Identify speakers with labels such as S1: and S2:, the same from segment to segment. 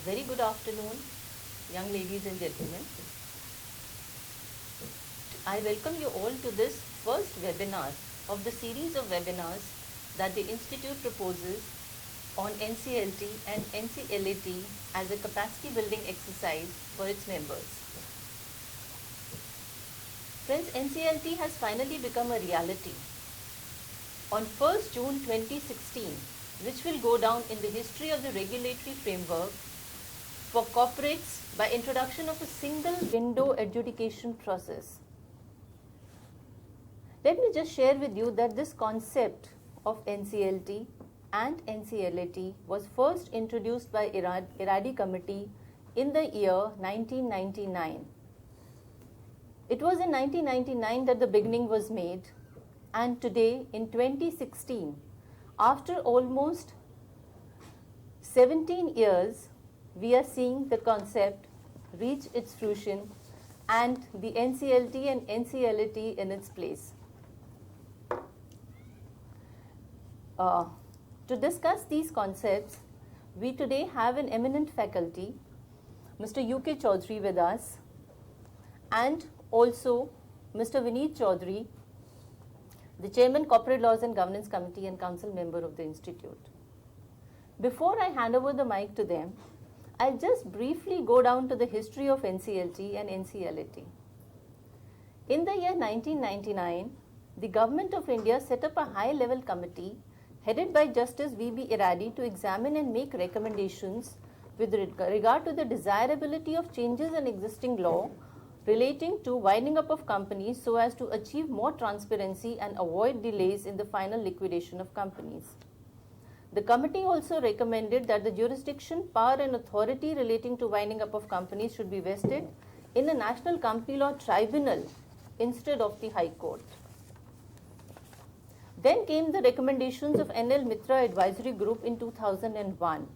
S1: very good afternoon, young ladies and gentlemen. I welcome you all to this first webinar of the series of webinars that the Institute proposes on NCLT and NCLAT as a capacity building exercise for its members. Friends, NCLT has finally become a reality. On 1st June 2016, which will go down in the history of the regulatory framework for corporates by introduction of a single window adjudication process. Let me just share with you that this concept of NCLT and NCLAT was first introduced by IRADI committee in the year 1999. It was in 1999 that the beginning was made, and today in 2016, after almost 17 years, we are seeing the concept reach its fruition and the NCLT and NCLAT in its place. To discuss these concepts, we today have an eminent faculty, Mr. U.K. Chaudhary with us, and also Mr. Vineet Chaudhary, the Chairman, Corporate Laws and Governance Committee and Council Member of the Institute. Before I hand over the mic to them, I'll just briefly go down to the history of NCLT and NCLAT. In the year 1999, the Government of India set up a high-level committee headed by Justice V.B. Iradi to examine and make recommendations with regard to the desirability of changes in existing law relating to winding up of companies so as to achieve more transparency and avoid delays in the final liquidation of companies. The committee also recommended that the jurisdiction, power and authority relating to winding up of companies should be vested in a national company law tribunal instead of the High Court. Then came the recommendations of N.L. Mitra Advisory Group in 2001.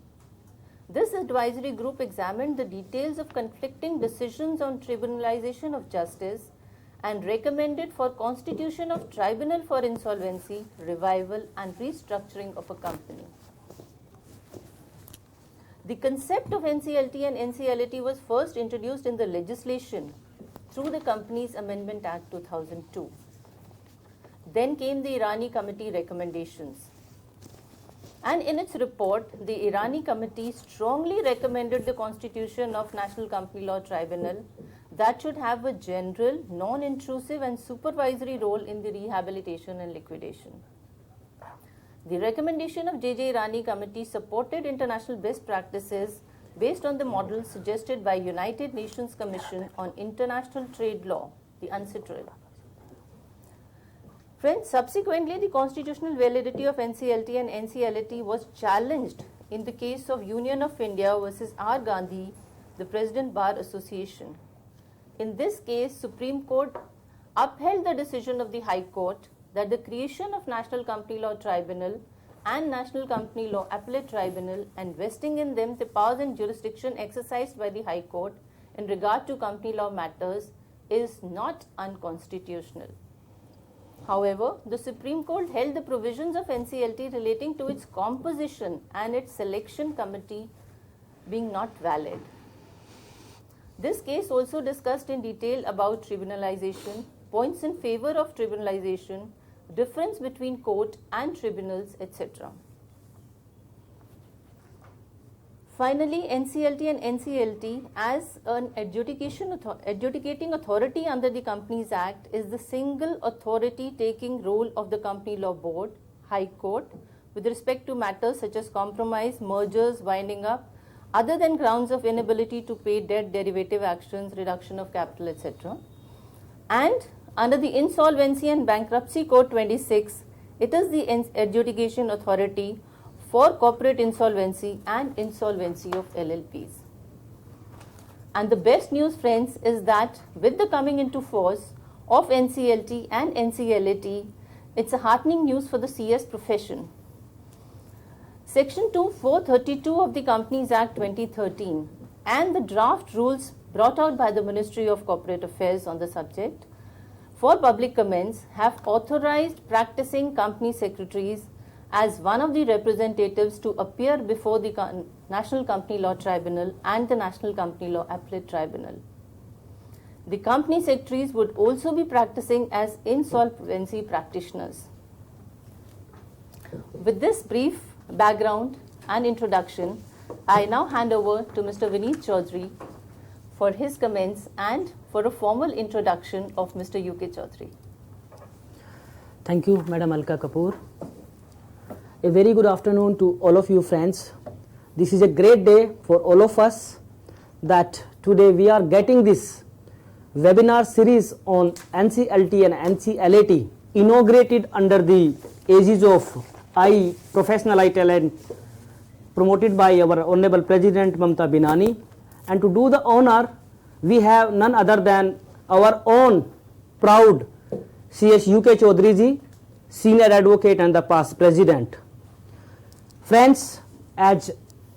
S1: This advisory group examined the details of conflicting decisions on tribunalization of justice and recommended for constitution of tribunal for insolvency, revival and restructuring of a company. The concept of NCLT and NCLAT was first introduced in the legislation through the Companies Amendment Act 2002. Then came the Irani Committee recommendations. And in its report, the Irani Committee strongly recommended the constitution of National Company Law Tribunal that should have a general, non-intrusive and supervisory role in the rehabilitation and liquidation. The recommendation of J.J. Irani Committee supported international best practices based on the model suggested by United Nations Commission on International Trade Law, the UNCITRAL. Friends, subsequently, the constitutional validity of NCLT and NCLAT was challenged in the case of Union of India versus R. Gandhi, the President Bar Association. In this case, Supreme Court upheld the decision of the High Court that the creation of National Company Law Tribunal and National Company Law Appellate Tribunal and vesting in them the powers and jurisdiction exercised by the High Court in regard to company law matters is not unconstitutional. However, the Supreme Court held the provisions of NCLT relating to its composition and its selection committee being not valid. This case also discussed in detail about tribunalization, points in favor of tribunalization, difference between court and tribunals, etc. Finally, NCLT and NCLT as an adjudicating authority under the Companies Act is the single authority taking role of the Company Law Board, High Court, with respect to matters such as compromise, mergers, winding up, other than grounds of inability to pay debt, derivative actions, reduction of capital, etc. And under the Insolvency and Bankruptcy Code 26, it is the adjudication authority for corporate insolvency and insolvency of LLPs. And the best news, friends, is that with the coming into force of NCLT and NCLAT, it's a heartening news for the CS profession. Section 2432 of the Companies Act 2013 and the draft rules brought out by the Ministry of Corporate Affairs on the subject for public comments have authorized practicing company secretaries as one of the representatives to appear before the National Company Law Tribunal and the National Company Law Appellate Tribunal. The company secretaries would also be practicing as insolvency practitioners. With this brief background and introduction, I now hand over to Mr. Vineet Chaudhary for his comments and for a formal introduction of Mr. UK Chaudhary.
S2: Thank you, Madam Alka Kapoor. A very good afternoon to all of you friends. This is a great day for all of us that today we are getting this webinar series on NCLT and NCLAT inaugurated under the aegis of I Professional I Talent promoted by our Honorable President Mamta Binani, and to do the honor we have none other than our own proud CS UK Chaudhary ji, Senior Advocate and the past President. Friends, as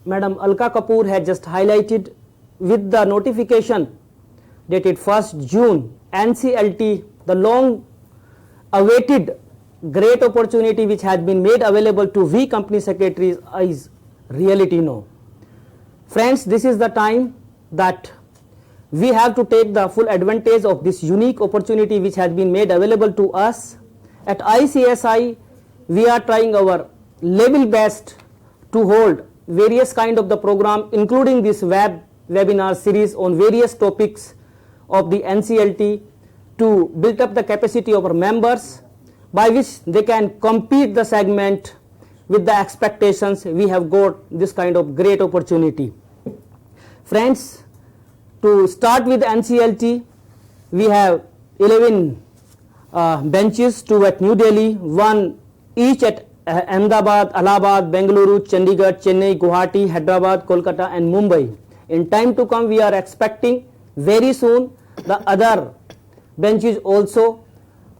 S2: Madam Alka Kapoor had just highlighted, with the notification dated 1st June, NCLT, the long awaited great opportunity which has been made available to we company secretaries is reality now. Friends, this is the time that we have to take the full advantage of this unique opportunity which has been made available to us. At ICSI, we are trying our level best to hold various kind of the program, including this webinar series on various topics of the NCLT, to build up the capacity of our members by which they can compete the segment with the expectations. We have got this kind of great opportunity. Friends, to start with NCLT, we have 11 benches, 2 at New Delhi, 1 each at Ahmedabad, Allahabad, Bengaluru, Chandigarh, Chennai, Guwahati, Hyderabad, Kolkata and Mumbai. In time to come, we are expecting very soon the other benches also,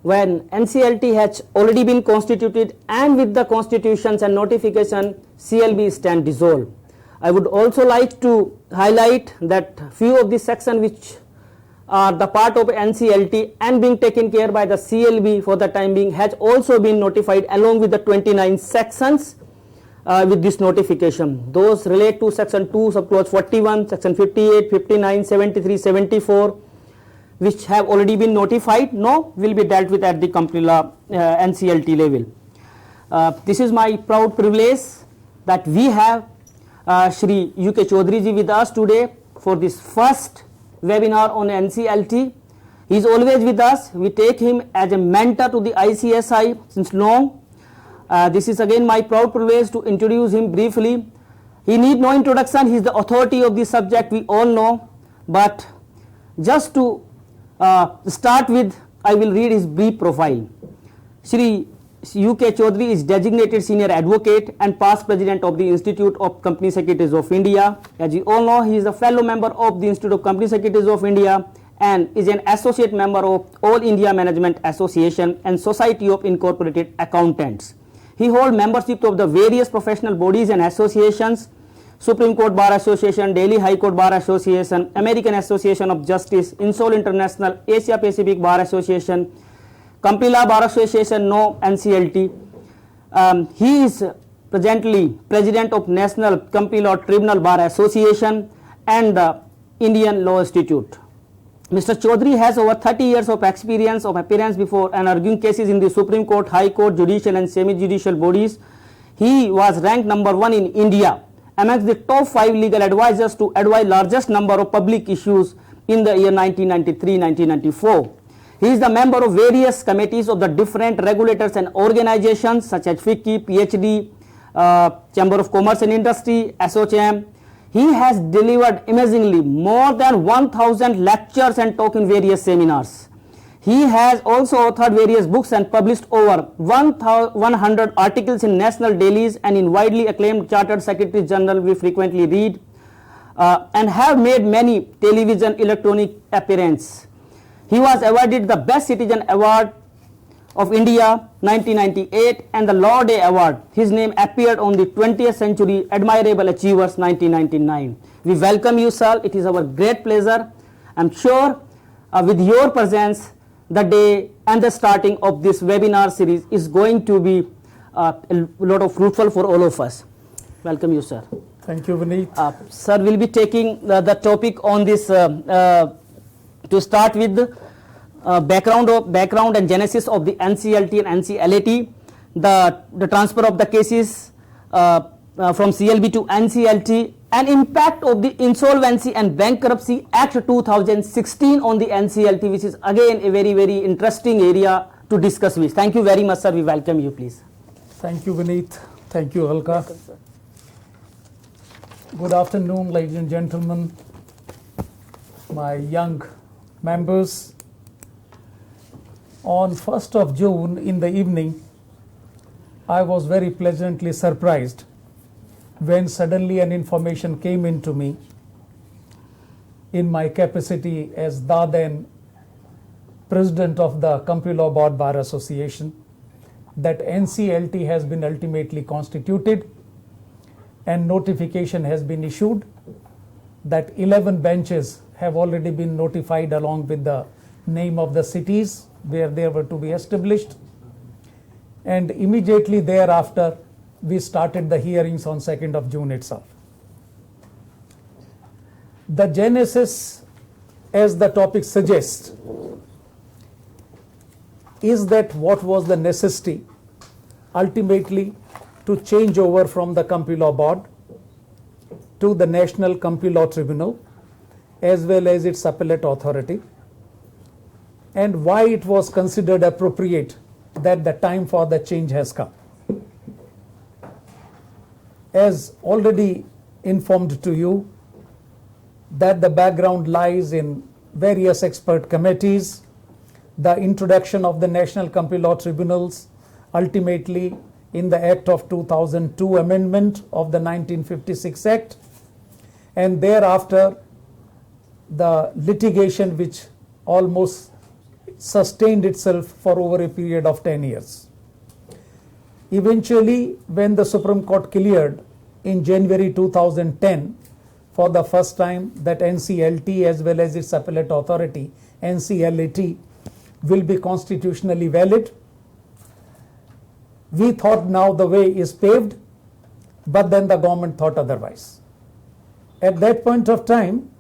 S2: when NCLT has already been constituted and with the constitutions and notification, CLB stand dissolved. I would also like to highlight that few of the sections which are the part of NCLT and being taken care by the CLB for the time being has also been notified along with the 29 sections with this notification. Those relate to section 2 subclause 41, section 58, 59, 73, 74 which have already been notified, now will be dealt with at the company law NCLT level. This is my proud privilege that we have Shri UK Chaudhary ji with us today for this first webinar on NCLT. He is always with us. We take him as a mentor to the ICSI since long. This is again my proud privilege to introduce him briefly. He need no introduction. He is the authority of this subject, we all know. But just to start with, I will read his brief profile. Shri UK Chaudhary is designated Senior Advocate and past President of the Institute of Company Secretaries of India. As you all know, he is a fellow member of the Institute of Company Secretaries of India and is an associate member of All India Management Association and Society of Incorporated Accountants. He holds membership of the various professional bodies and associations: Supreme Court Bar Association, Delhi High Court Bar Association, American Association of Justice, INSOL International, Asia Pacific Bar Association, Company Law Bar Association, no NCLT. He is presently President of National Company Law Tribunal Bar Association and the Indian Law Institute. Mr. Chaudhary has over 30 years of experience of appearance before and arguing cases in the Supreme Court, High Court, judicial and semi-judicial bodies. He was ranked number 1 in India amongst the top 5 legal advisors to advise largest number of public issues in the year 1993-1994. He is the member of various committees of the different regulators and organizations such as FICCI, PhD, Chamber of Commerce and Industry, ASSOCHAM. He has delivered amazingly more than 1,000 lectures and talked in various seminars. He has also authored various books and published over 100 articles in national dailies and in widely acclaimed Chartered Secretaries Journal we frequently read, and have made many television electronic appearances. He was awarded the Best Citizen Award of India 1998 and the Law Day Award. His name appeared on the 20th Century Admirable Achievers 1999. We welcome you, sir. It is our great pleasure. I am sure with your presence, the day and the starting of this webinar series is going to be a lot of fruitful for all of us. Welcome you, sir.
S3: Thank you, Vineet.
S2: Sir will be taking the topic on this to start with background and genesis of the NCLT and NCLAT, the transfer of the cases from CLB to NCLT, and impact of the Insolvency and Bankruptcy Act 2016 on the NCLT, which is again a very, very interesting area to discuss with. Thank you very much, sir. We welcome you, please.
S3: Thank you, Vineet. Thank you, Alka. Good afternoon, ladies and gentlemen, my young members. On 1st of June in the evening, I was very pleasantly surprised when suddenly an information came into me in my capacity as the then President of the Company Law Board Bar Association that NCLT has been ultimately constituted and notification has been issued that 11 benches have already been notified along with the name of the cities where they were to be established, and immediately thereafter we started the hearings on 2nd of June itself. The genesis, as the topic suggests, is that what was the necessity ultimately to change over from the Company Law Board to the National Company Law Tribunal as well as its appellate authority, and why it was considered appropriate that the time for the change has come. As already informed to you, that the background lies in various expert committees, the introduction of the National Company Law Tribunals, ultimately in the Act of 2002 amendment of the 1956 Act, and thereafter the litigation which almost sustained itself for over a period of 10 years. Eventually, when the Supreme Court cleared in January 2010 for the first time that NCLT as well as its appellate authority, NCLAT, will be constitutionally valid, we thought now the way is paved, but then the government thought otherwise. At that point of time,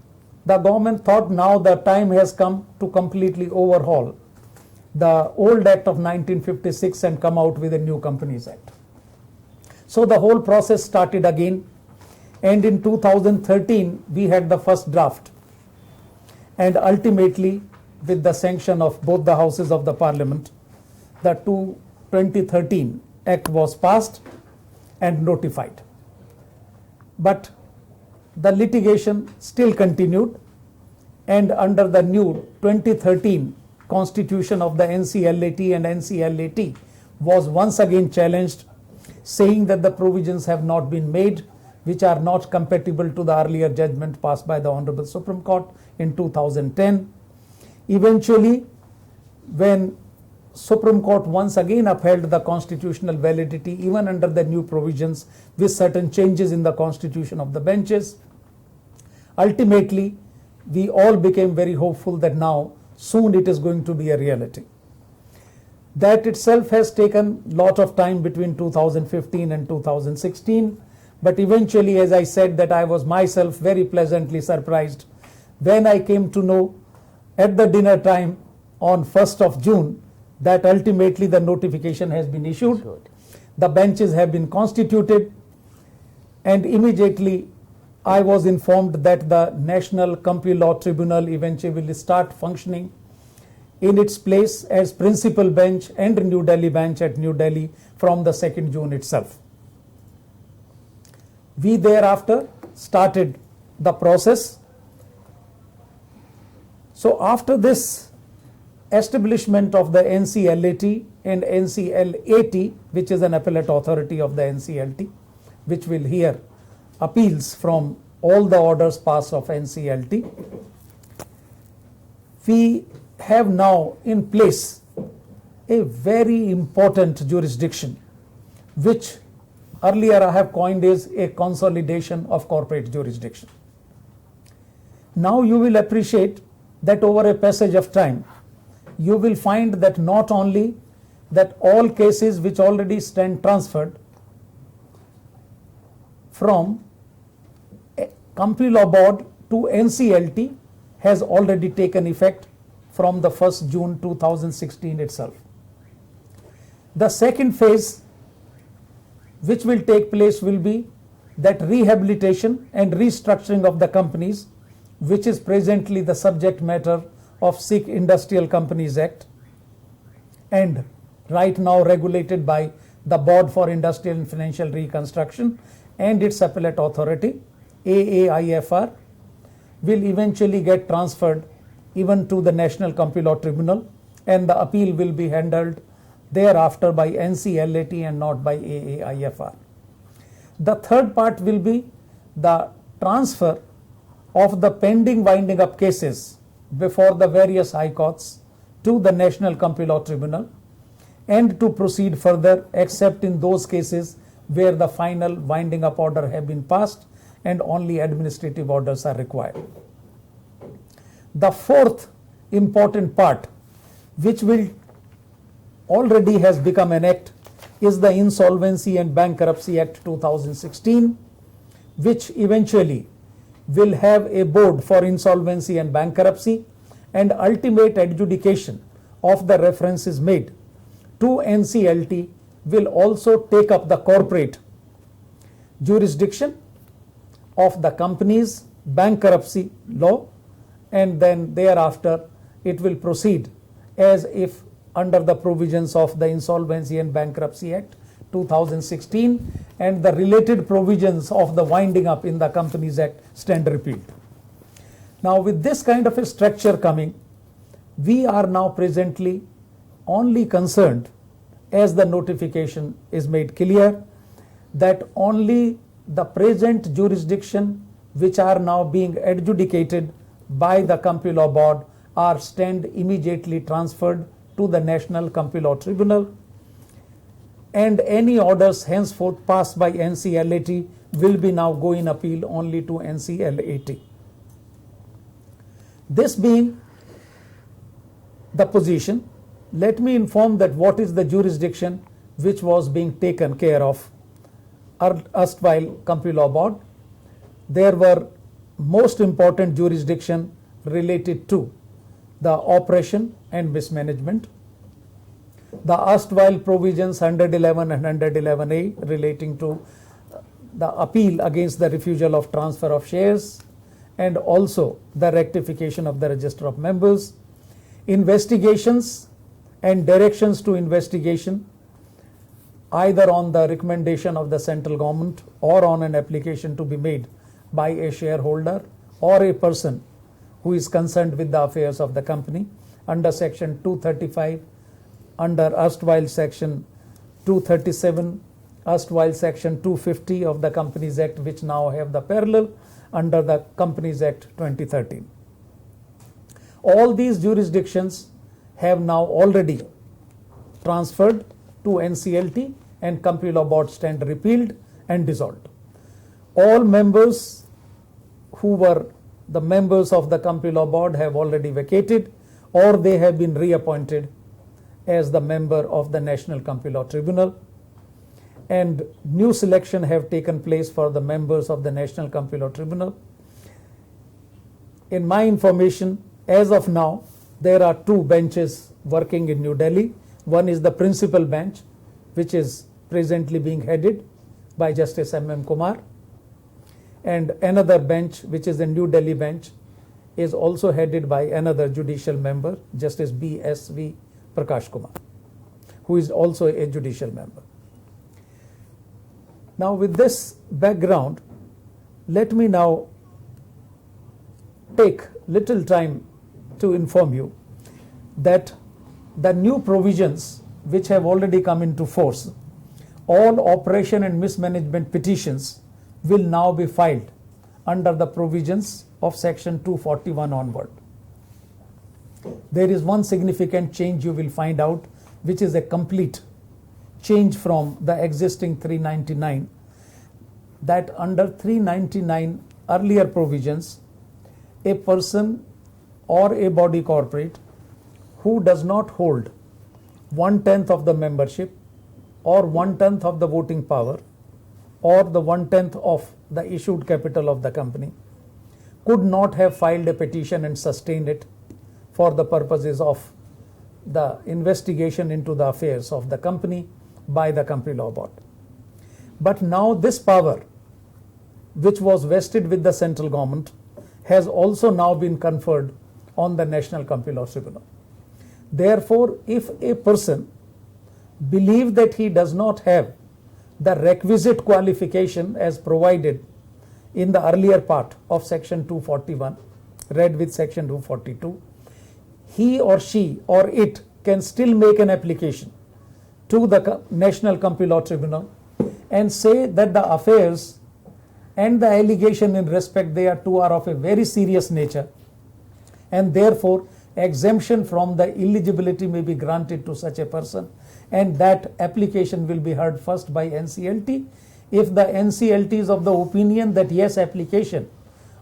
S3: the government thought now the time has come to completely overhaul the old Act of 1956 and come out with a new Companies Act. So the whole process started again, and in 2013 we had the first draft, and ultimately with the sanction of both the houses of the Parliament, the 2013 Act was passed and notified. But the litigation still continued, and under the new 2013 Constitution of the NCLAT and NCLAT was once again challenged, saying that the provisions have not been made which are not compatible to the earlier judgment passed by the Honorable Supreme Court in 2010. Eventually, when Supreme Court once again upheld the constitutional validity even under the new provisions with certain changes in the constitution of the benches, ultimately we all became very hopeful that now soon it is going to be a reality. That itself has taken a lot of time between 2015 and 2016, but eventually, as I said, that I was myself very pleasantly surprised when I came to know at the dinner time on 1st of June that ultimately the notification has been issued, the benches have been constituted, and immediately I was informed that the National Company Law Tribunal eventually will start functioning in its place as principal bench and New Delhi bench at New Delhi from the 2nd June itself. We thereafter started the process. So after this establishment of the NCLAT and NCLAT, which is an appellate authority of the NCLT, which will hear appeals from all the orders passed of NCLT, we have now in place a very important jurisdiction, which earlier I have coined as a consolidation of corporate jurisdiction. Now you will appreciate that over a passage of time, you will find that not only that all cases which already stand transferred from Company Law Board to NCLT has already taken effect from the 1st June 2016 itself. The second phase which will take place will be that rehabilitation and restructuring of the companies, which is presently the subject matter of SIC Industrial Companies Act and right now regulated by the Board for Industrial and Financial Reconstruction and its appellate authority, AAIFR, will eventually get transferred even to the National Company Law Tribunal, and the appeal will be handled thereafter by NCLAT and not by AAIFR. The third part will be the transfer of the pending winding up cases before the various high courts to the National Company Law Tribunal, and to proceed further except in those cases where the final winding up order have been passed and only administrative orders are required. The fourth important part, which will already has become an act, is the Insolvency and Bankruptcy Act 2016, which eventually will have a board for insolvency and bankruptcy, and ultimate adjudication of the references made to NCLT will also take up the corporate jurisdiction of the company's bankruptcy law, and then thereafter it will proceed as if under the provisions of the Insolvency and Bankruptcy Act 2016 and the related provisions of the winding up in the Companies Act stand repealed. Now, with this kind of a structure coming, we are now presently only concerned, as the notification is made clear, that only the present jurisdiction which are now being adjudicated by the Company Law Board are stand immediately transferred to the National Company Law Tribunal, and any orders henceforth passed by NCLAT will be now go in appeal only to NCLAT. This being the position, let me inform that what is the jurisdiction which was being taken care of erstwhile Company Law Board. There were most important jurisdiction related to the operation and mismanagement, the erstwhile provisions 111 and 111A relating to the appeal against the refusal of transfer of shares, and also the rectification of the register of members, investigations and directions to investigation either on the recommendation of the central government or on an application to be made by a shareholder or a person who is concerned with the affairs of the company under section 235, under erstwhile section 237, erstwhile section 250 of the Companies Act, which now have the parallel under the Companies Act 2013. All these jurisdictions have now already transferred to NCLT, and Company Law Board stand repealed and dissolved. All members who were the members of the Company Law Board have already vacated, or they have been reappointed as the member of the National Company Law Tribunal, and new selection have taken place for the members of the National Company Law Tribunal. In my information, as of now, there are two benches working in New Delhi. One is the principal bench, which is presently being headed by Justice M.M. Kumar, and another bench, which is the New Delhi bench, is also headed by another judicial member, Justice B.S.V. Prakash Kumar, who is also a judicial member. Now, with this background, let me now take little time to inform you that the new provisions which have already come into force, all operation and mismanagement petitions will now be filed under the provisions of section 241 onward. There is one significant change you will find out, which is a complete change from the existing 399, that under 399 earlier provisions, a person or a body corporate who does not hold 1/10 of the membership or 1/10 of the voting power or the 1/10 of the issued capital of the company could not have filed a petition and sustained it for the purposes of the investigation into the affairs of the company by the Company Law Board. But now this power, which was vested with the central government, has also now been conferred on the National Company Law Tribunal. Therefore, if a person believes that he does not have the requisite qualification as provided in the earlier part of section 241, read with section 242, he or she or it can still make an application to the National Company Law Tribunal and say that the affairs and the allegation in respect thereto are of a very serious nature, and therefore exemption from the eligibility may be granted to such a person, and that application will be heard first by NCLT. If the NCLT is of the opinion that yes, application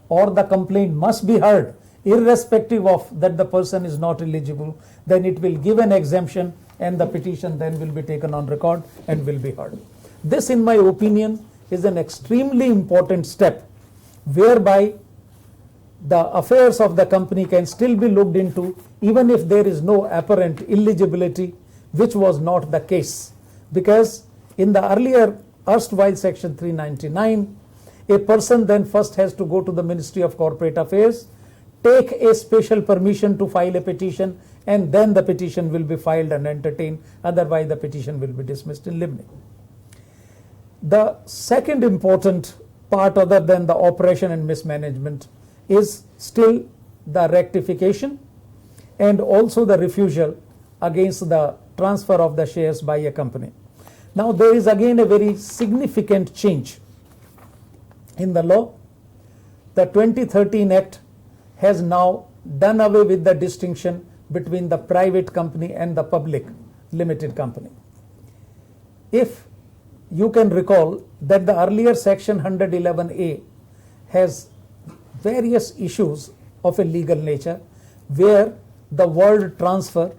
S3: or the complaint must be heard irrespective of that the person is not eligible, then it will give an exemption and the petition then will be taken on record and will be heard. This, in my opinion, is an extremely important step whereby the affairs of the company can still be looked into even if there is no apparent eligibility, which was not the case, because in the earlier erstwhile section 399, a person then first has to go to the Ministry of Corporate Affairs, take a special permission to file a petition, and then the petition will be filed and entertained, otherwise the petition will be dismissed in limine. The second important part other than the operation and mismanagement is still the rectification and also the refusal against the transfer of the shares by a company. Now there is again a very significant change in the law. The 2013 Act has now done away with the distinction between the private company and the public limited company. If you can recall that the earlier section 111A has various issues of a legal nature where the word transfer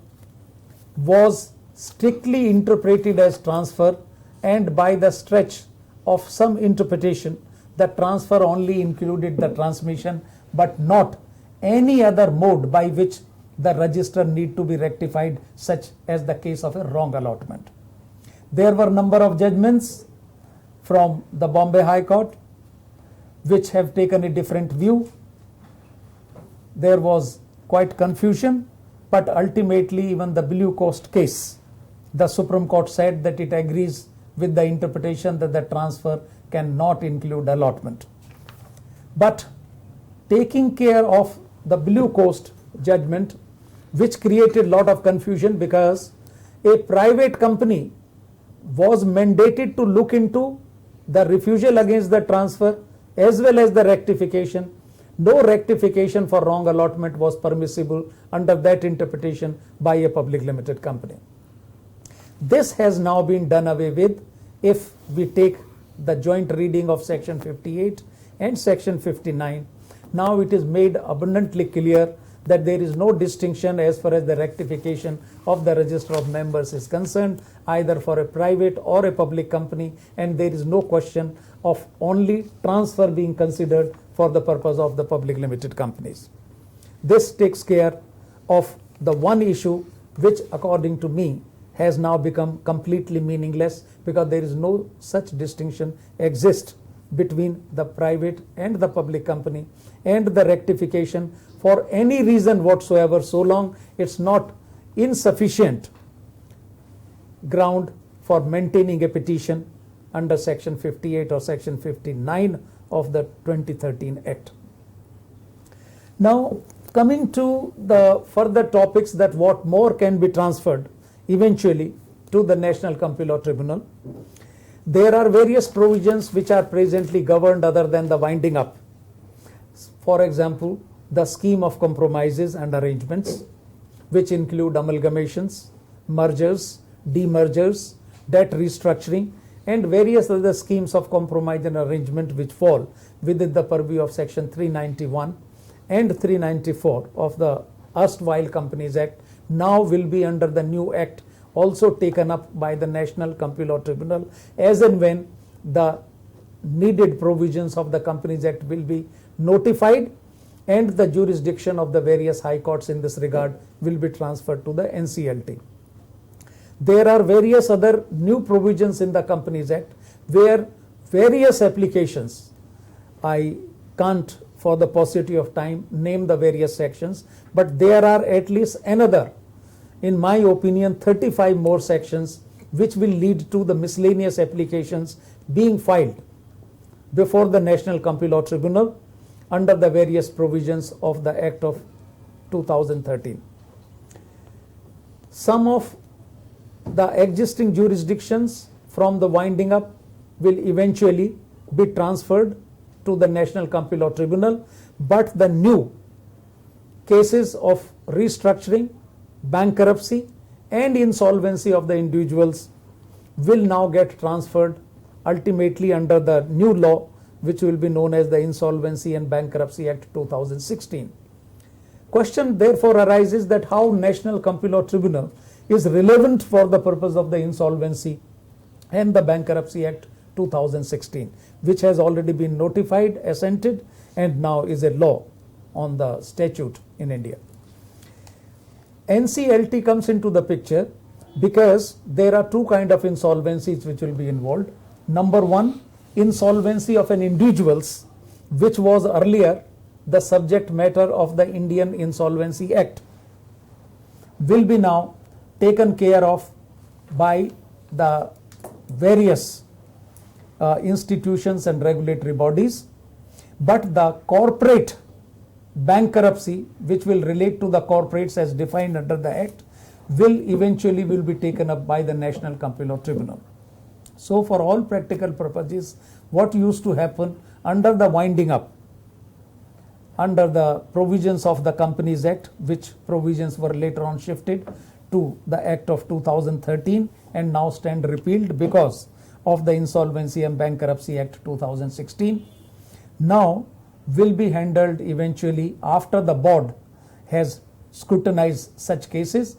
S3: was strictly interpreted as transfer, and by the stretch of some interpretation the transfer only included the transmission but not any other mode by which the register need to be rectified, such as the case of a wrong allotment. There were number of judgments from the Bombay High Court which have taken a different view. There was quite confusion, but ultimately even the Blue Coast case, the Supreme Court said that it agrees with the interpretation that the transfer cannot include allotment. But taking care of the Blue Coast judgment, which created a lot of confusion because a private company was mandated to look into the refusal against the transfer as well as the rectification. No rectification for wrong allotment was permissible under that interpretation by a public limited company. This has now been done away with if we take the joint reading of section 58 and section 59. Now it is made abundantly clear that there is no distinction as far as the rectification of the register of members is concerned, either for a private or a public company, and there is no question of only transfer being considered for the purpose of the public limited companies. This takes care of the one issue which, according to me, has now become completely meaningless, because there is no such distinction exist between the private and the public company, and the rectification for any reason whatsoever, so long it's not insufficient ground for maintaining a petition under section 58 or section 59 of the 2013 Act. Now coming to the further topics, that what more can be transferred eventually to the National Company Law Tribunal. There are various provisions which are presently governed other than the winding up. For example, the scheme of compromises and arrangements, which include amalgamations, mergers, demergers, debt restructuring, and various other schemes of compromise and arrangement which fall within the purview of section 391 and 394 of the erstwhile Companies Act, now will be under the new Act also taken up by the National Company Law Tribunal as and when the needed provisions of the Companies Act will be notified, and the jurisdiction of the various high courts in this regard will be transferred to the NCLT. There are various other new provisions in the Companies Act where various applications, I can't for the paucity of time name the various sections, but there are at least another, in my opinion, 35 more sections which will lead to the miscellaneous applications being filed before the National Company Law Tribunal under the various provisions of the Act of 2013. Some of the existing jurisdictions from the winding up will eventually be transferred to the National Company Law Tribunal, but the new cases of restructuring, bankruptcy and insolvency of the individuals will now get transferred ultimately under the new law, which will be known as the Insolvency and Bankruptcy Act 2016. Question therefore arises that how National Company Law Tribunal is relevant for the purpose of the Insolvency and the Bankruptcy Act 2016, which has already been notified, assented, and now is a law on the statute in India. NCLT comes into the picture because there are two kinds of insolvencies which will be involved. Number one, insolvency of an individuals, which was earlier the subject matter of the Indian Insolvency Act, will be now taken care of by the various institutions and regulatory bodies, but the corporate bankruptcy, which will relate to the corporates as defined under the Act, will be taken up by the National Company Law Tribunal. So for all practical purposes, what used to happen under the winding up, under the provisions of the Companies Act, which provisions were later on shifted to the Act of 2013 and now stand repealed because of the Insolvency and Bankruptcy Act 2016, now will be handled eventually after the board has scrutinized such cases.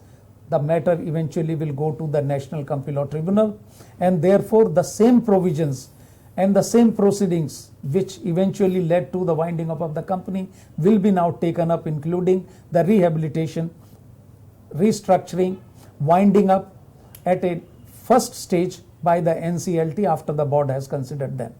S3: The matter eventually will go to the National Company Law Tribunal, and therefore the same provisions and the same proceedings which eventually led to the winding up of the company will be now taken up, including the rehabilitation, restructuring, winding up at a first stage by the NCLT after the board has considered them,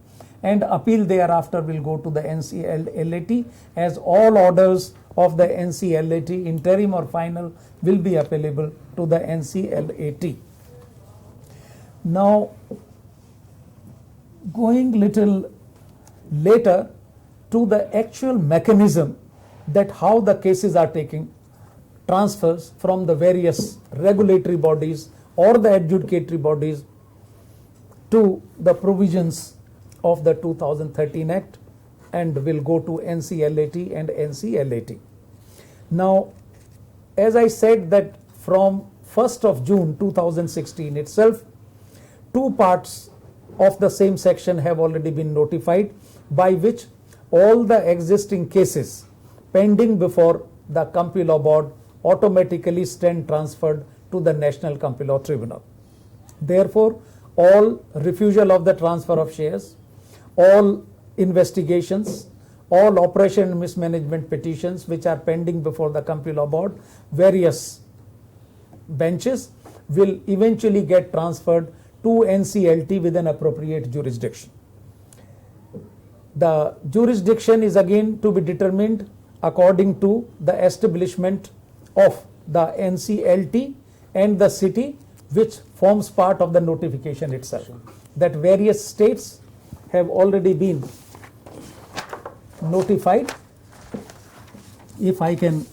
S3: and appeal thereafter will go to the NCLAT, as all orders of the NCLAT, interim or final, will be appealable to the NCLAT. Now, going little later to the actual mechanism that how the cases are taking transfers from the various regulatory bodies or the adjudicatory bodies to the provisions of the 2013 Act and will go to NCLAT and NCLAT. Now, as I said that from 1st of June 2016 itself, two parts of the same section have already been notified, by which all the existing cases pending before the Company Law Board automatically stand transferred to the National Company Law Tribunal. Therefore, all refusal of the transfer of shares, all investigations, all operation and mismanagement petitions which are pending before the Company Law Board, various benches, will eventually get transferred to NCLT with an appropriate jurisdiction. The jurisdiction is again to be determined according to the establishment of the NCLT and the city which forms part of the notification itself. That various states have already been notified. If I can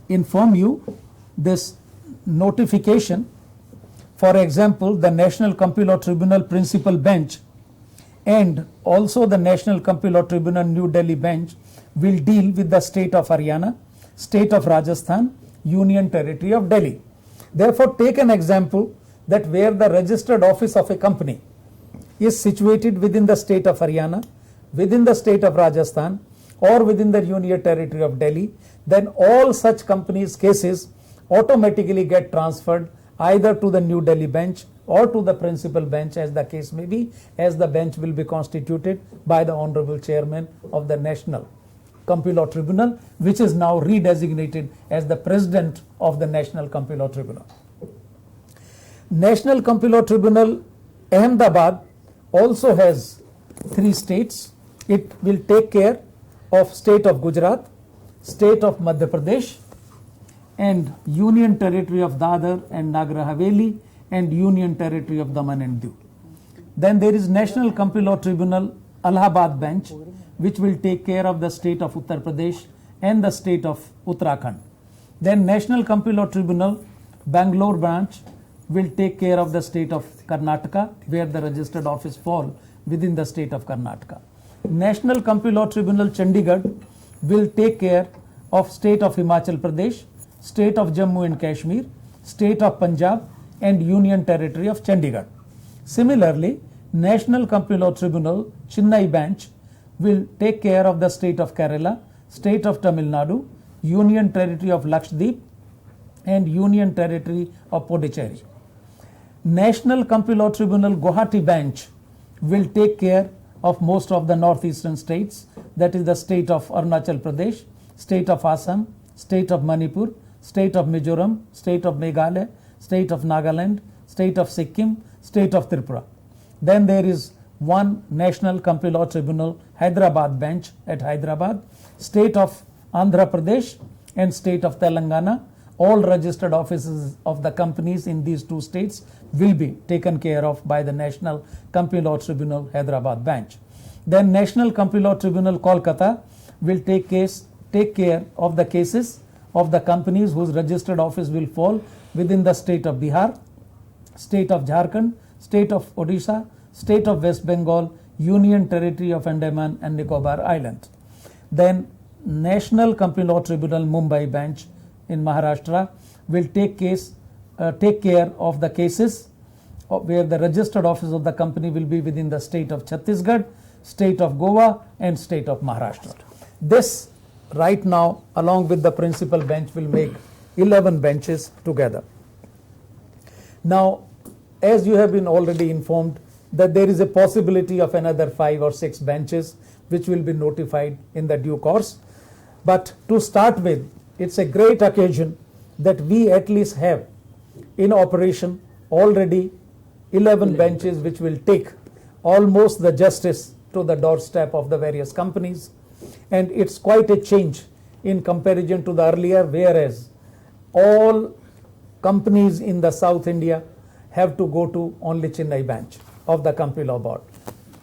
S3: inform you, this notification, for example, the National Company Law Tribunal Principal Bench and also the National Company Law Tribunal New Delhi Bench will deal with the state of Haryana, state of Rajasthan, Union Territory of Delhi. Therefore, take an example that where the registered office of a company is situated within the state of Haryana, within the state of Rajasthan, or within the Union Territory of Delhi, then all such companies' cases automatically get transferred either to the New Delhi bench or to the principal bench, as the case may be, as the bench will be constituted by the Honorable Chairman of the National Company Law Tribunal, which is now redesignated as the President of the National Company Law Tribunal. National Company Law Tribunal, Ahmedabad, also has 3 states. It will take care of state of Gujarat, state of Madhya Pradesh, and Union Territory of Dadar and Nagar Haveli, and Union Territory of Daman and Diu. Then there is National Company Law Tribunal, Allahabad bench, which will take care of the state of Uttar Pradesh and the state of Uttarakhand. Then National Company Law Tribunal, Bangalore branch, will take care of the state of Karnataka, where the registered office fall within the state of Karnataka. National Company Law Tribunal, Chandigarh, will take care of state of Himachal Pradesh, state of Jammu and Kashmir, state of Punjab, and Union Territory of Chandigarh. Similarly, National Company Law Tribunal, Chennai bench, will take care of the state of Kerala, state of Tamil Nadu, Union Territory of Lakshadweep, and Union Territory of Puducherry. National Company Law Tribunal, Guwahati bench, will take care of most of the northeastern states, that is the state of Arunachal Pradesh, state of Assam, state of Manipur, state of Mizoram, state of Meghalaya, state of Nagaland, state of Sikkim, state of Tripura. Then there is one National Company Law Tribunal, Hyderabad bench at Hyderabad, state of Andhra Pradesh and state of Telangana. All registered offices of the companies in these 2 states will be taken care of by the National Company Law Tribunal, Hyderabad bench. Then National Company Law Tribunal, Kolkata, will take care of the cases of the companies whose registered office will fall within the state of Bihar, state of Jharkhand, state of Odisha, state of West Bengal, Union Territory of Andaman and Nicobar Islands. Then National Company Law Tribunal, Mumbai bench in Maharashtra, will take care of the cases where the registered office of the company will be within the state of Chhattisgarh, state of Goa, and state of Maharashtra. This right now, along with the principal bench, will make 11 benches together. Now, as you have been already informed, that there is a possibility of another 5 or 6 benches which will be notified in the due course. But to start with, it's a great occasion that we at least have in operation already 11 benches which will take almost the justice to the doorstep of the various companies. And it's quite a change in comparison to the earlier, whereas all companies in the South India have to go to only Chennai bench of the Company Law Board.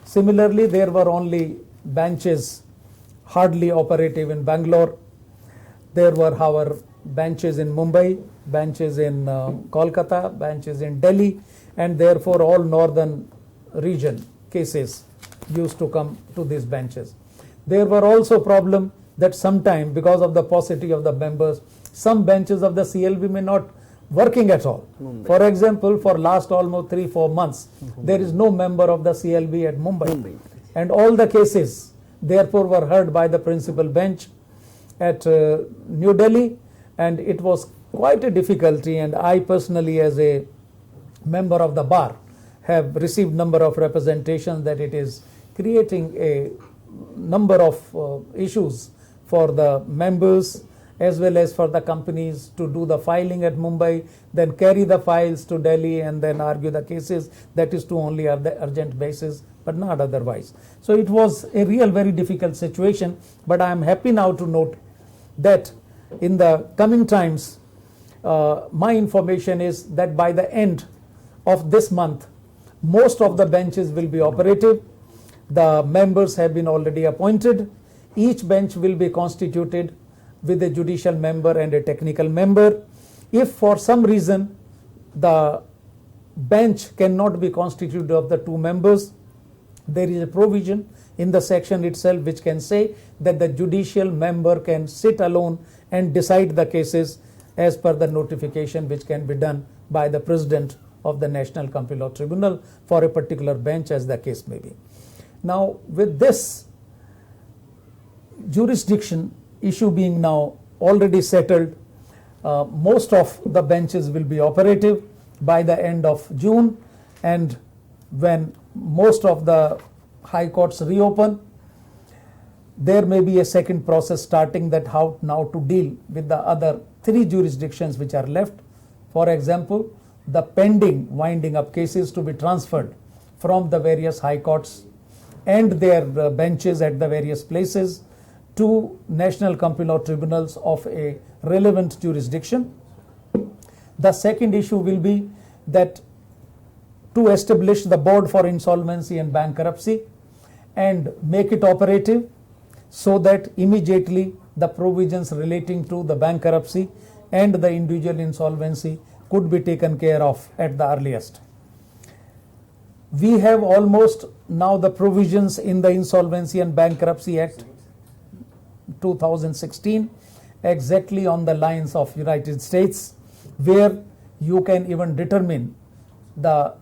S3: Similarly, there were only benches hardly operative in Bangalore. There were, however, benches in Mumbai, benches in Kolkata, benches in Delhi, and therefore all northern region cases used to come to these benches. There were also problems that sometime, because of the paucity of the members, some benches of the CLB may not working at all. Mumbai. For example, for last almost 3-4 months, there is no member of the CLB at Mumbai. And all the cases therefore were heard by the principal bench at New Delhi, and it was quite a difficulty. And I personally, as a member of the bar, have received number of representations that it is creating a number of issues for the members as well as for the companies to do the filing at Mumbai, then carry the files to Delhi and then argue the cases. That is to only the urgent basis, but not otherwise. So it was a real very difficult situation, but I am happy now to note that in the coming times, my information is that by the end of this month, most of the benches will be operative. The members have been already appointed. Each bench will be constituted with a judicial member and a technical member. If for some reason the bench cannot be constituted of the 2 members, there is a provision in the section itself which can say that the judicial member can sit alone and decide the cases as per the notification which can be done by the President of the National Company Law Tribunal for a particular bench, as the case may be. Now, with this jurisdiction issue being now already settled, most of the benches will be operative. by the end of June, and when most of the high courts reopen, there may be a second process starting, that how now to deal with the other 3 jurisdictions which are left. For example, the pending winding up cases to be transferred from the various high courts and their benches at the various places to national company law tribunals of a relevant jurisdiction. The second issue will be that to establish the board for insolvency and bankruptcy and make it operative, so that immediately the provisions relating to the bankruptcy and the individual insolvency could be taken care of at the earliest. We have almost now the provisions in the Insolvency and Bankruptcy Act 2016 exactly on the lines of United States, where you can even determine the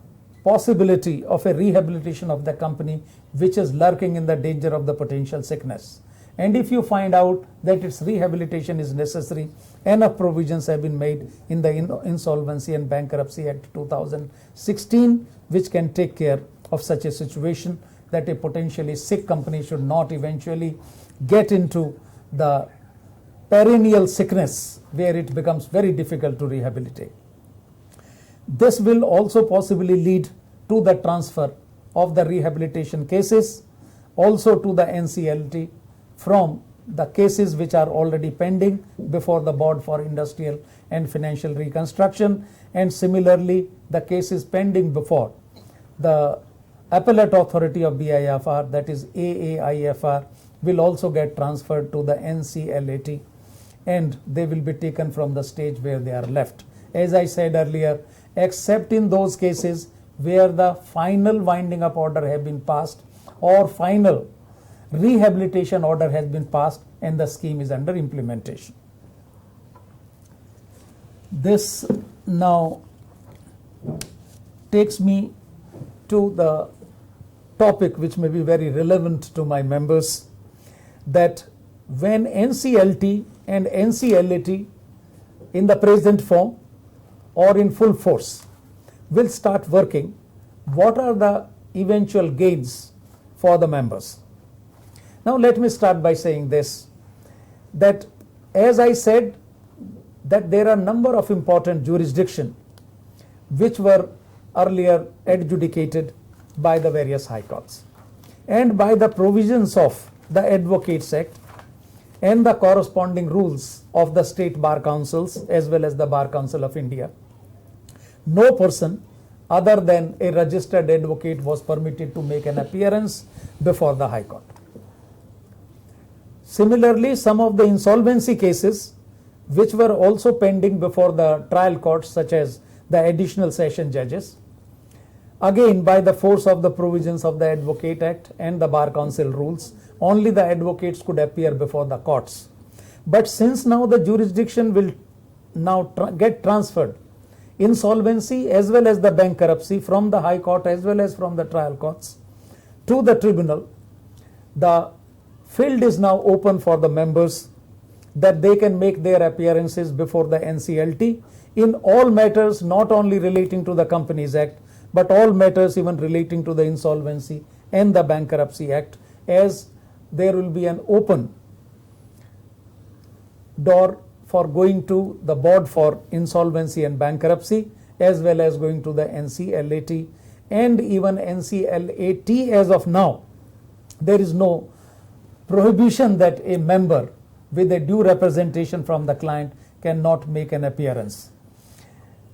S3: possibility of a rehabilitation of the company which is lurking in the danger of the potential sickness. And if you find out that its rehabilitation is necessary, enough provisions have been made in the Insolvency and Bankruptcy Act 2016 which can take care of such a situation, that a potentially sick company should not eventually get into the perennial sickness where it becomes very difficult to rehabilitate. This will also possibly lead to the transfer of the rehabilitation cases also to the NCLT from the cases which are already pending before the Board for Industrial and Financial Reconstruction, and similarly the cases pending before the Appellate Authority of BIFR, that is AAIFR, will also get transferred to the NCLAT, and they will be taken from the stage where they are left. As I said earlier, except in those cases where the final winding up order has been passed or final rehabilitation order has been passed and the scheme is under implementation. This now takes me to the topic which may be very relevant to my members, that when NCLT and NCLAT in the present form or in full force will start working, what are the eventual gains for the members? Now let me start by saying this, that as I said, that there are a number of important jurisdictions which were earlier adjudicated by the various high courts, and by the provisions of the Advocates Act and the corresponding rules of the state bar councils as well as the Bar Council of India, no person other than a registered advocate was permitted to make an appearance before the High Court. Similarly, some of the insolvency cases which were also pending before the trial courts, such as the additional session judges, again by the force of the provisions of the Advocate Act and the Bar Council rules, only the advocates could appear before the courts. But since now the jurisdiction will now get transferred, insolvency as well as the bankruptcy, from the High Court as well as from the trial courts to the tribunal, the field is now open for the members that they can make their appearances before the NCLT in all matters not only relating to the Companies Act, but all matters even relating to the Insolvency and the Bankruptcy Act, as there will be an open door for going to the Board for Insolvency and Bankruptcy as well as going to the NCLAT and even NCLAT. As of now, there is no prohibition that a member with a due representation from the client cannot make an appearance.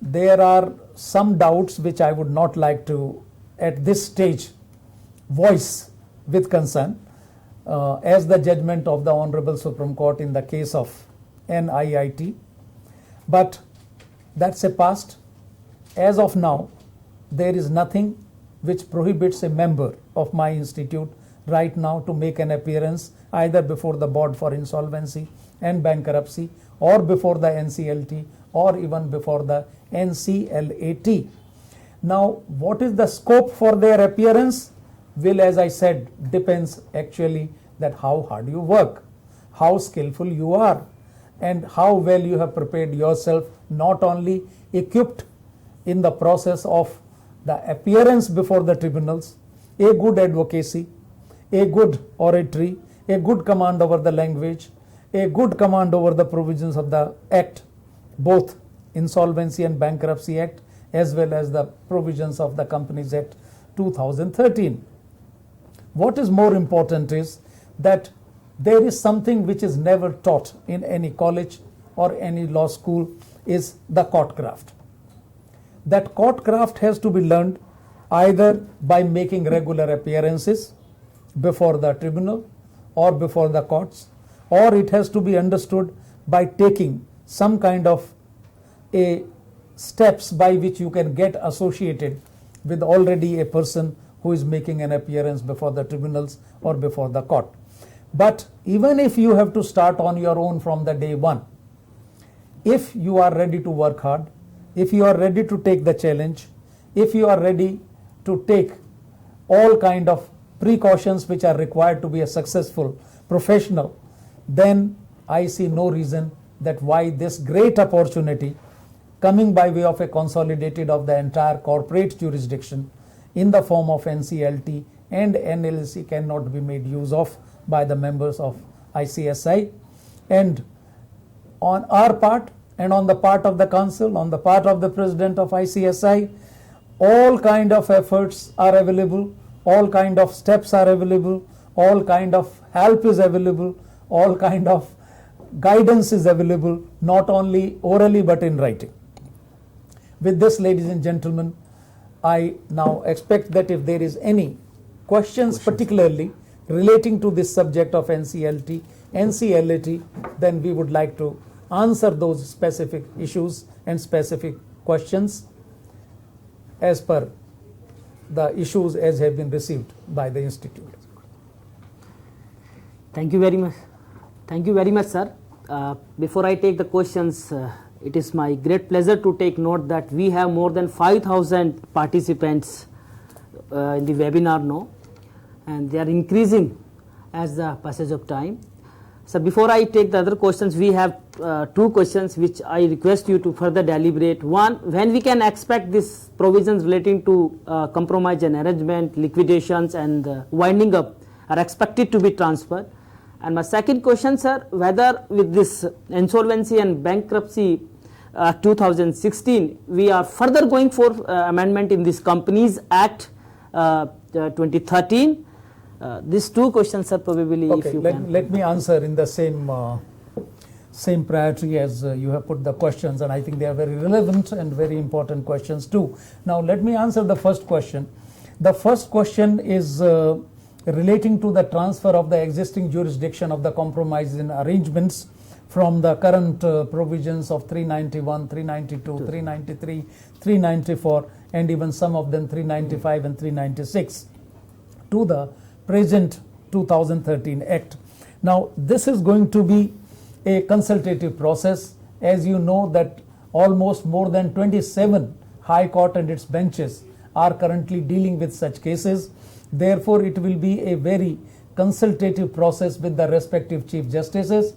S3: There are some doubts which I would not like to at this stage voice with concern, as the judgment of the Honorable Supreme Court in the case of NIIT, but that's a past. As of now, there is nothing which prohibits a member of my institute right now to make an appearance either before the Board for Insolvency and Bankruptcy or before the NCLT or even before the NCLAT. Now, what is the scope for their appearance will, as I said, depends actually that how hard you work, how skillful you are, and how well you have prepared yourself, not only equipped in the process of the appearance before the tribunals, a good advocacy, a good oratory, a good command over the language, a good command over the provisions of the Act, both Insolvency and Bankruptcy Act, as well as the provisions of the Companies Act 2013. What is more important is that there is something which is never taught in any college or any law school, is the court craft. That court craft has to be learned either by making regular appearances before the tribunal or before the courts, or it has to be understood by taking some kind of a steps by which you can get associated with already a person who is making an appearance before the tribunals or before the court. But even if you have to start on your own from the day one, if you are ready to work hard, if you are ready to take the challenge, if you are ready to take all kind of precautions which are required to be a successful professional, then I see no reason that why this great opportunity coming by way of a consolidated of the entire corporate jurisdiction in the form of NCLT and NLC cannot be made use of by the members of ICSI. And on our part and on the part of the council, on the part of the president of ICSI, all kind of efforts are available, all kind of steps are available, all kind of help is available, all kind of guidance is available, not only orally but in writing. With this, ladies and gentlemen, I now expect that if there is any questions particularly relating to this subject of NCLT, NCLT, then we would like to answer those specific issues and specific questions as per the issues as have been received by the institute.
S2: Thank you very much. Thank you very much, sir. Before I take the questions, it is my great pleasure to take note that we have more than 5,000 participants in the webinar now, and they are increasing as the passage of time. So before I take the other questions, we have two questions which I request you to further deliberate. One, when we can expect these provisions relating to compromise and arrangement, liquidations and winding up are expected to be transferred. And my second question, sir, whether with this Insolvency and Bankruptcy 2016, we are further going for amendment in this Companies Act 2013. These two questions, sir, probably
S3: okay,
S2: if you
S3: let,
S2: can.
S3: let me answer in the same priority as you have put the questions, and I think they are very relevant and very important questions too. Now let me answer the first question. The first question is relating to the transfer of the existing jurisdiction of the compromise in arrangements from the current provisions of 391, 392, 393, 394 and even some of them 395 and 396 to the present 2013 Act. Now this is going to be a consultative process. As you know that almost more than 27 High Court and its benches are currently dealing with such cases. Therefore, it will be a very consultative process with the respective Chief Justices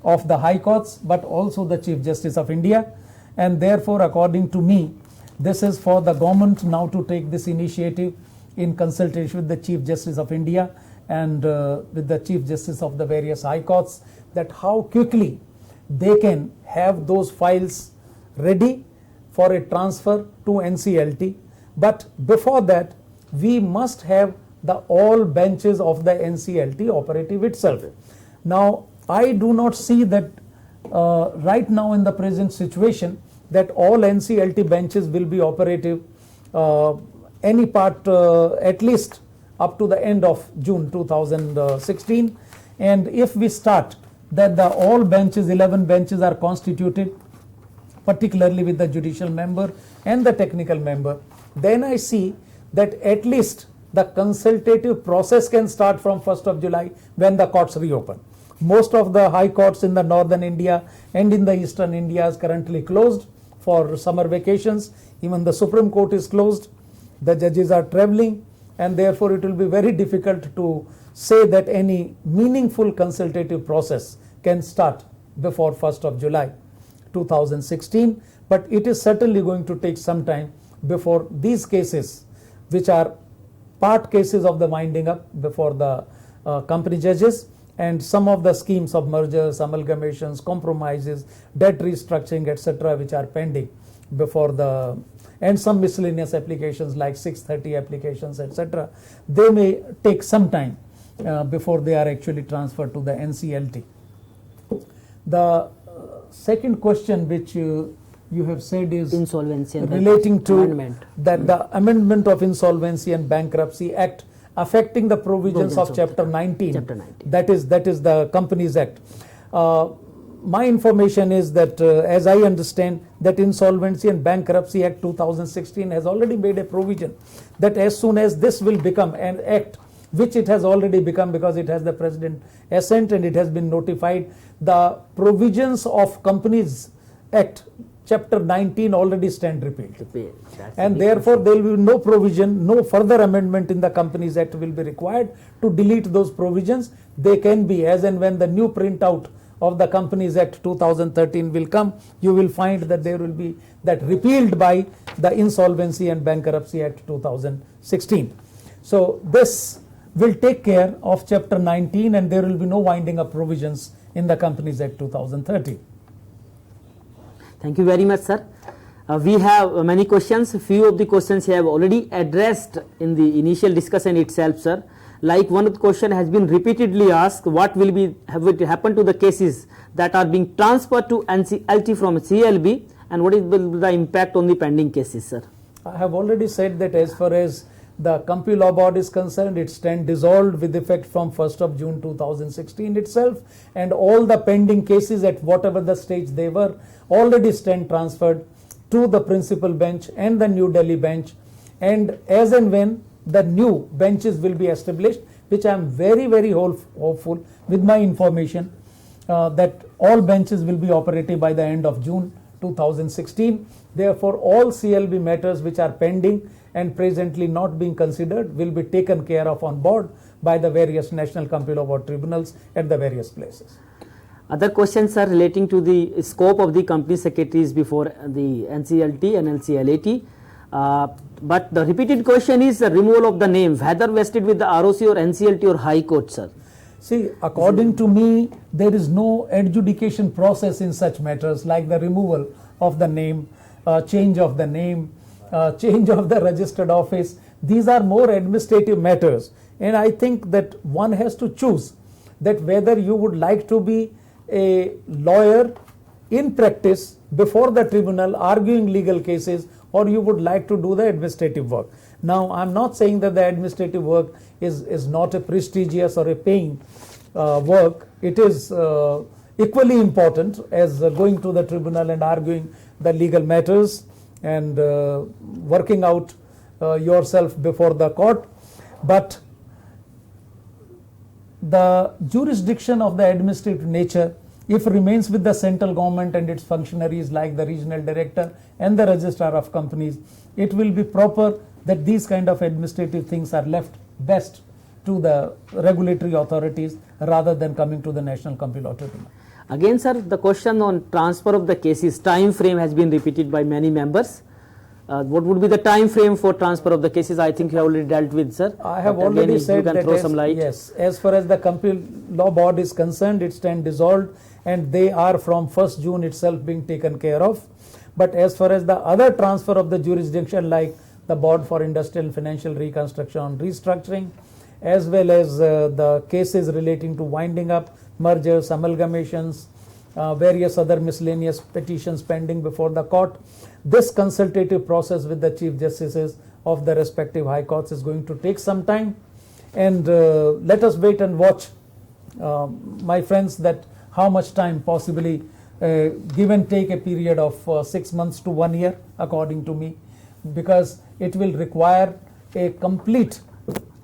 S3: of the High Courts, but also the Chief Justice of India. And therefore, according to me, this is for the government now to take this initiative in consultation with the Chief Justice of India and with the Chief Justice of the various High Courts, that how quickly they can have those files ready for a transfer to NCLT. But before that, we must have the all benches of the NCLT operative itself. Now, I do not see that right now in the present situation that all NCLT benches will be operative any part at least up to the end of June 2016. And if we start that the all benches, 11 benches are constituted, particularly with the judicial member and the technical member, then I see that at least the consultative process can start from 1st of July when the courts reopen. Most of the high courts in the northern India and in the eastern India is currently closed for summer vacations. Even the Supreme Court is closed. The judges are traveling, and therefore it will be very difficult to say that any meaningful consultative process can start before 1st of July 2016. but it is certainly going to take some time before these cases, which are part cases of the winding up before the company judges, and some of the schemes of mergers, amalgamations, compromises, debt restructuring, etc., which are pending before the, and some miscellaneous applications like 630 applications, etc., they may take some time before they are actually transferred to the NCLT. The second question which you have said is
S2: insolvency and
S3: relating to
S2: amendment.
S3: That the amendment of Insolvency and Bankruptcy Act affecting the provisions of Chapter 19.
S2: Chapter 19.
S3: That is the Companies Act. My information is that, as I understand, that Insolvency and Bankruptcy Act 2016 has already made a provision that as soon as this will become an act, which it has already become because it has the President assent and it has been notified, the provisions of Companies Act Chapter 19 already stand repealed. And therefore there will be no provision, no further amendment in the Companies Act will be required to delete those provisions. They can be, as and when the new printout of the Companies Act 2013 will come, you will find that there will be that repealed by the Insolvency and Bankruptcy Act 2016. So this will take care of Chapter 19 and there will be no winding up provisions in the Companies Act 2013.
S2: Thank you very much, sir. We have many questions. Few of the questions you have already addressed in the initial discussion itself, sir. Like one of the question has been repeatedly asked, what will be happen to the cases that are being transferred to NCLT from CLB, and what is the impact on the pending cases, sir?
S3: I have already said that as far as the Company Law Board is concerned, it stands dissolved with effect from 1st of June 2016 itself, and all the pending cases at whatever the stage they were already stand transferred to the principal bench and the New Delhi bench, and as and when the new benches will be established, which I am very, very hopeful with my information that all benches will be operative by the end of June 2016. Therefore, all CLB matters which are pending and presently not being considered will be taken care of on board by the various National Company Law Board tribunals at the various places.
S2: Other questions are relating to the scope of the company secretaries before the NCLT and NCLAT. But the repeated question is the removal of the name, whether vested with the ROC or NCLT or High Court, sir.
S3: See, according to me, there is no adjudication process in such matters like the removal of the name, change of the name, change of the registered office. These are more administrative matters, and I think that one has to choose that whether you would like to be a lawyer in practice before the tribunal arguing legal cases, or you would like to do the administrative work. Now, I am not saying that the administrative work is not a prestigious or a paying work. It is equally important as going to the tribunal and arguing the legal matters and working out yourself before the court. But the jurisdiction of the administrative nature, if remains with the central government and its functionaries like the regional director and the registrar of companies, it will be proper that these kind of administrative things are left best to the regulatory authorities rather than coming to the National Company Law Tribunal.
S2: Again, sir, the question on transfer of the cases, time frame has been repeated by many members. What would be the time frame for transfer of the cases? I think you have already dealt with, sir.
S3: I have already said that as far as the Company Law Board is concerned, it stands dissolved and they are from 1st June itself being taken care of. But as far as the other transfer of the jurisdiction like the Board for Industrial and Financial Reconstruction and Restructuring, as well as the cases relating to winding up, mergers, amalgamations, various other miscellaneous petitions pending before the court, this consultative process with the Chief Justices of the respective High Courts is going to take some time, and let us wait and watch, my friends, that how much time possibly give and take a period of 6 months to 1 year according to me, because it will require a complete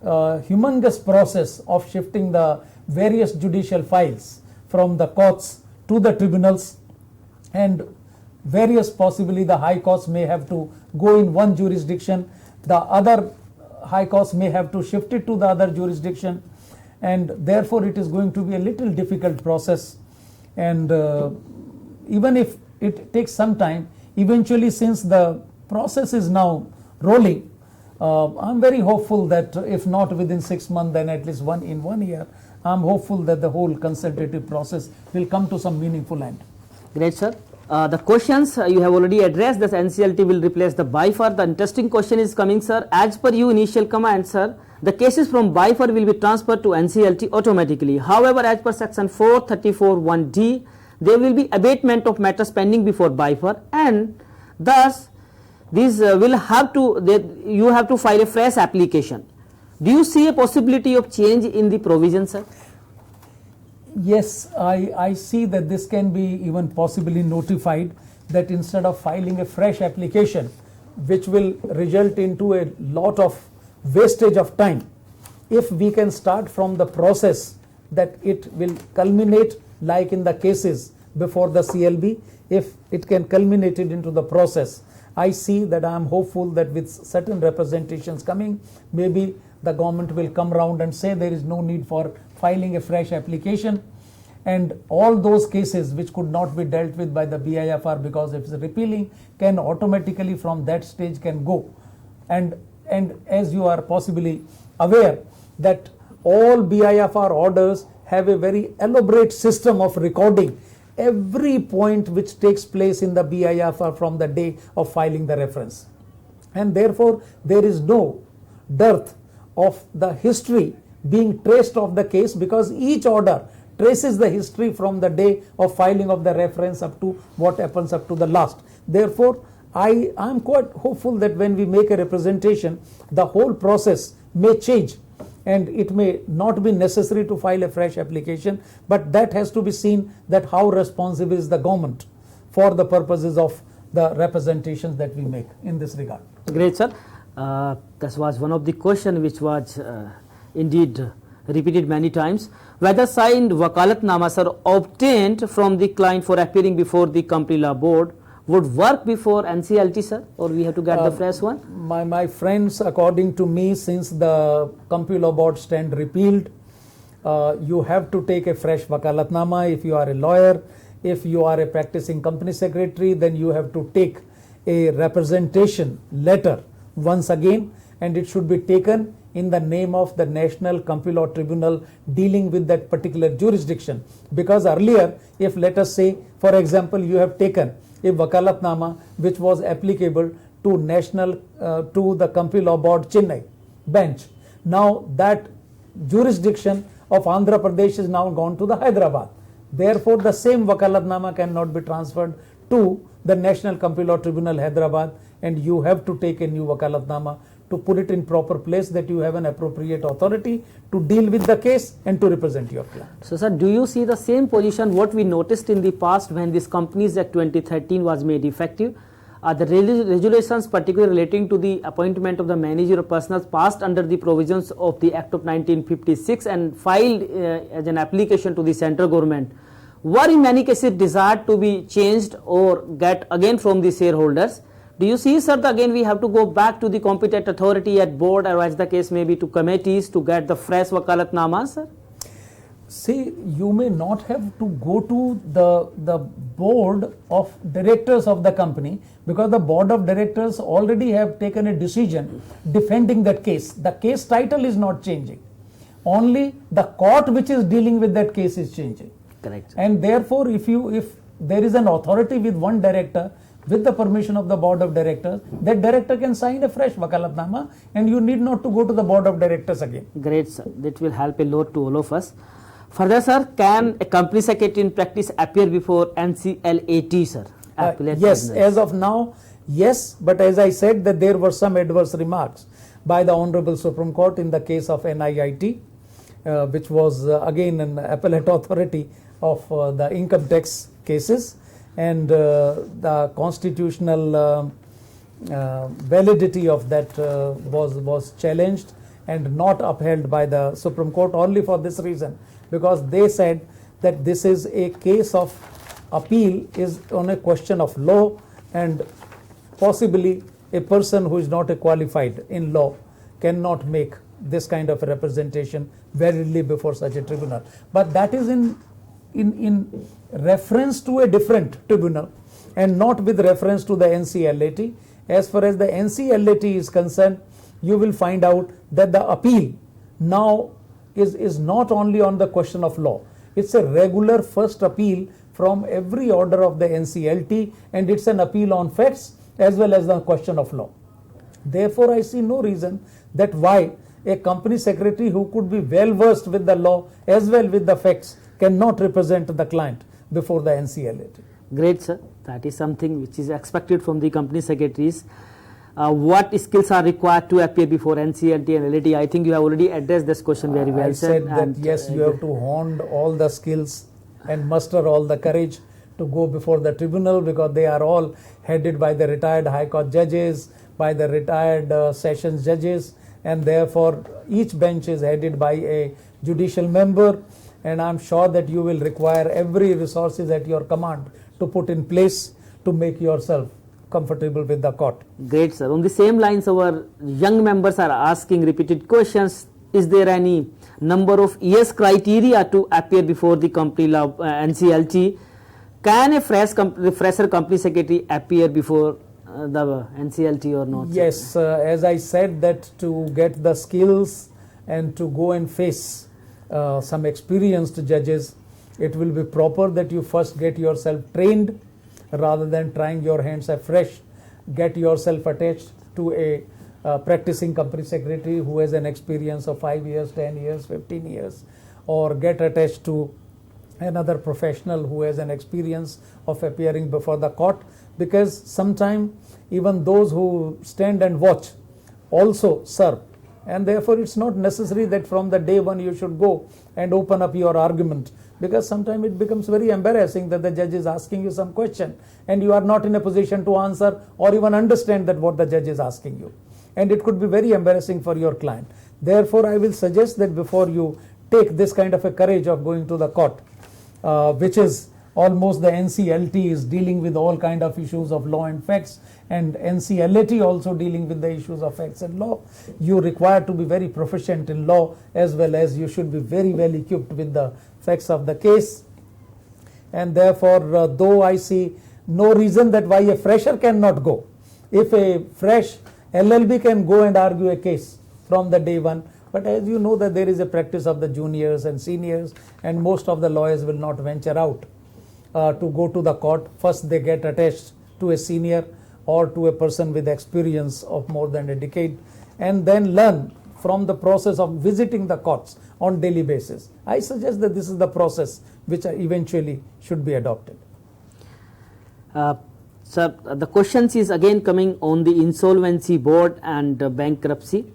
S3: humongous process of shifting the various judicial files from the courts to the tribunals, and various possibly the high courts may have to go in one jurisdiction, the other high courts may have to shift it to the other jurisdiction, and therefore it is going to be a little difficult process. And even if it takes some time, eventually, since the process is now rolling, I'm very hopeful that if not within 6 months, then at least in 1 year, I'm hopeful that the whole consultative process will come to some meaningful end.
S2: Great, sir. The questions you have already addressed, that NCLT will replace the BIFAR. The interesting question is coming, sir. As per your initial command, sir, the cases from BIFAR will be transferred to NCLT automatically. However, as per section 434(1)(d), there will be abatement of matters pending before BIFAR, and thus these will have to, you have to file a fresh application. Do you see a possibility of change in the provision, sir?
S3: Yes, I see that this can be even possibly notified, that instead of filing a fresh application, which will result into a lot of wastage of time, if we can start from the process that it will culminate, like in the cases before the CLB, if it can culminate it into the process, I see that I am hopeful that with certain representations coming, maybe the government will come round and say there is no need for filing a fresh application, and all those cases which could not be dealt with by the BIFR because it's repealing can automatically from that stage can go. And as you are possibly aware that all BIFR orders have a very elaborate system of recording every point which takes place in the BIFR from the day of filing the reference, and therefore there is no dearth of the history being traced of the case, because each order traces the history from the day of filing of the reference up to what happens up to the last. Therefore, I am quite hopeful that when we make a representation, the whole process may change and it may not be necessary to file a fresh application, but that has to be seen that how responsive is the government for the purposes of the representations that we make in this regard.
S2: Great, sir. This was one of the questions which was indeed repeated many times. Whether signed wakalatnamas are obtained from the client for appearing before the company law board would work before NCLT, sir, or we have to get the fresh one?
S3: My friends, according to me, since the company law board stand repealed, you have to take a fresh wakalatnama if you are a lawyer. If you are a practicing company secretary, then you have to take a representation letter once again, and it should be taken in the name of the National Company Law Tribunal dealing with that particular jurisdiction. Because earlier, if let us say, for example, you have taken a wakalatnama which was applicable to to the Company Law Board Chennai bench. Now that jurisdiction of Andhra Pradesh is now gone to the Hyderabad. Therefore, the same wakalatnama cannot be transferred to the National Company Law Tribunal Hyderabad, and you have to take a new wakalatnama to put it in proper place, that you have an appropriate authority to deal with the case and to represent your client.
S2: So, sir, do you see the same position what we noticed in the past when this Companies Act 2013 was made effective? The regulations particularly relating to the appointment of the manager of personnel passed under the provisions of the Act of 1956 and filed as an application to the central government were in many cases desired to be changed or get again from the shareholders. Do you see, sir, that again we have to go back to the competent authority at board, or as the case may be to committees, to get the fresh wakalatnama, sir?
S3: See, you may not have to go to the board of directors of the company, because the board of directors already have taken a decision defending that case. The case title is not changing. Only the court which is dealing with that case is changing.
S2: Correct.
S3: And therefore, if there is an authority with one director, with the permission of the board of directors, that director can sign a fresh wakalatnama, and you need not to go to the board of directors again.
S2: Great, sir. That will help a lot to all of us. Further, sir, can a company secretary in practice appear before NCLAT, sir?
S3: Yes, as of now, yes. But as I said, that there were some adverse remarks by the Honorable Supreme Court in the case of NIIT, which was again an appellate authority of the income tax cases, and the constitutional validity of that was challenged and not upheld by the Supreme Court, only for this reason, because they said that this is a case of appeal is on a question of law, and possibly a person who is not qualified in law cannot make this kind of representation validly before such a tribunal. But that is in reference to a different tribunal. and not with reference to the NCLAT. As far as the NCLAT is concerned, you will find out that the appeal now is not only on the question of law. It's a regular first appeal from every order of the NCLT, and it's an appeal on facts as well as the question of law. Therefore, I see no reason that why a company secretary who could be well versed with the law as well with the facts cannot represent the client before the NCLAT.
S2: Great, sir. That is something which is expected from the company secretaries. What skills are required to appear before NCLT and LAT? I think you have already addressed this question very well,
S3: I
S2: sir.
S3: said that yes, you have to hone all the skills and muster all the courage to go before the tribunal, because they are all headed by the retired High Court judges, by the retired sessions judges, and therefore each bench is headed by a judicial member, and I'm sure that you will require every resources at your command to put in place to make yourself comfortable with the court.
S2: Great, sir. On the same lines, our young members are asking repeated questions. Is there any number of years criteria to appear before the company law NCLT? Can a fresher company secretary appear before the NCLT or not?
S3: Yes, as I said, that to get the skills and to go and face some experienced judges, it will be proper that you first get yourself trained rather than trying your hands afresh. Get yourself attached to a practicing company secretary who has an experience of 5 years, 10 years, 15 years, or get attached to another professional who has an experience of appearing before the court, because sometimes even those who stand and watch also serve, and therefore it's not necessary that from the day one you should go and open up your argument, because sometimes it becomes very embarrassing that the judge is asking you some question and you are not in a position to answer or even understand that what the judge is asking you, and it could be very embarrassing for your client. Therefore, I will suggest that before you take this kind of a courage of going to the court, which is almost the NCLT is dealing with all kind of issues of law and facts, and NCLAT also dealing with the issues of facts and law, you require to be very proficient in law, as well as you should be very well equipped with the facts of the case. And therefore, though I see no reason that why a fresher cannot go, if a fresh LLB can go and argue a case from the day one, but as you know that there is a practice of the juniors and seniors, and most of the lawyers will not venture out to go to the court. First they get attached to a senior or to a person with experience of more than a decade, and then learn from the process of visiting the courts on daily basis. I suggest that this is the process which eventually should be adopted.
S2: Sir, the questions is again coming on the insolvency board and bankruptcy.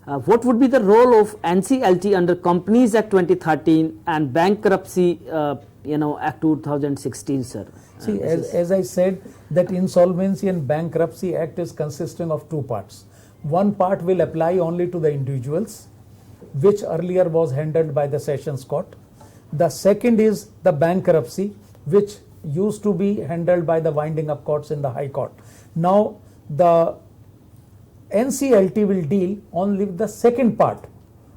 S2: What would be the role of NCLT under Companies Act 2013 and Bankruptcy Act 2016, sir?
S3: See, as I said, that Insolvency and Bankruptcy Act is consisting of two parts. One part will apply only to the individuals, which earlier was handled by the Sessions Court. The second is the bankruptcy, which used to be handled by the winding up courts in the High Court. Now, the NCLT will deal only with the second part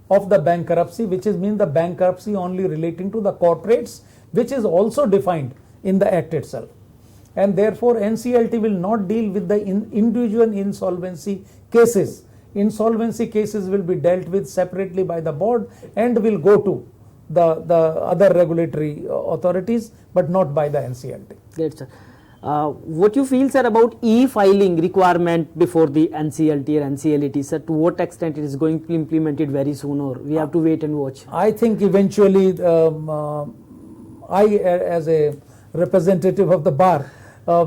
S3: of the bankruptcy, which is mean the bankruptcy only relating to the corporates, which is also defined in the Act itself. And therefore, NCLT will not deal with the individual insolvency cases. Insolvency cases will be dealt with separately by the board and will go to the other regulatory authorities, but not by the NCLT.
S2: Great, sir. What you feel, sir, about e-filing requirement before the NCLT or NCLAT, sir? To what extent it is going to be implemented very soon, or we have to wait and watch?
S3: I think eventually, I as a representative of the bar,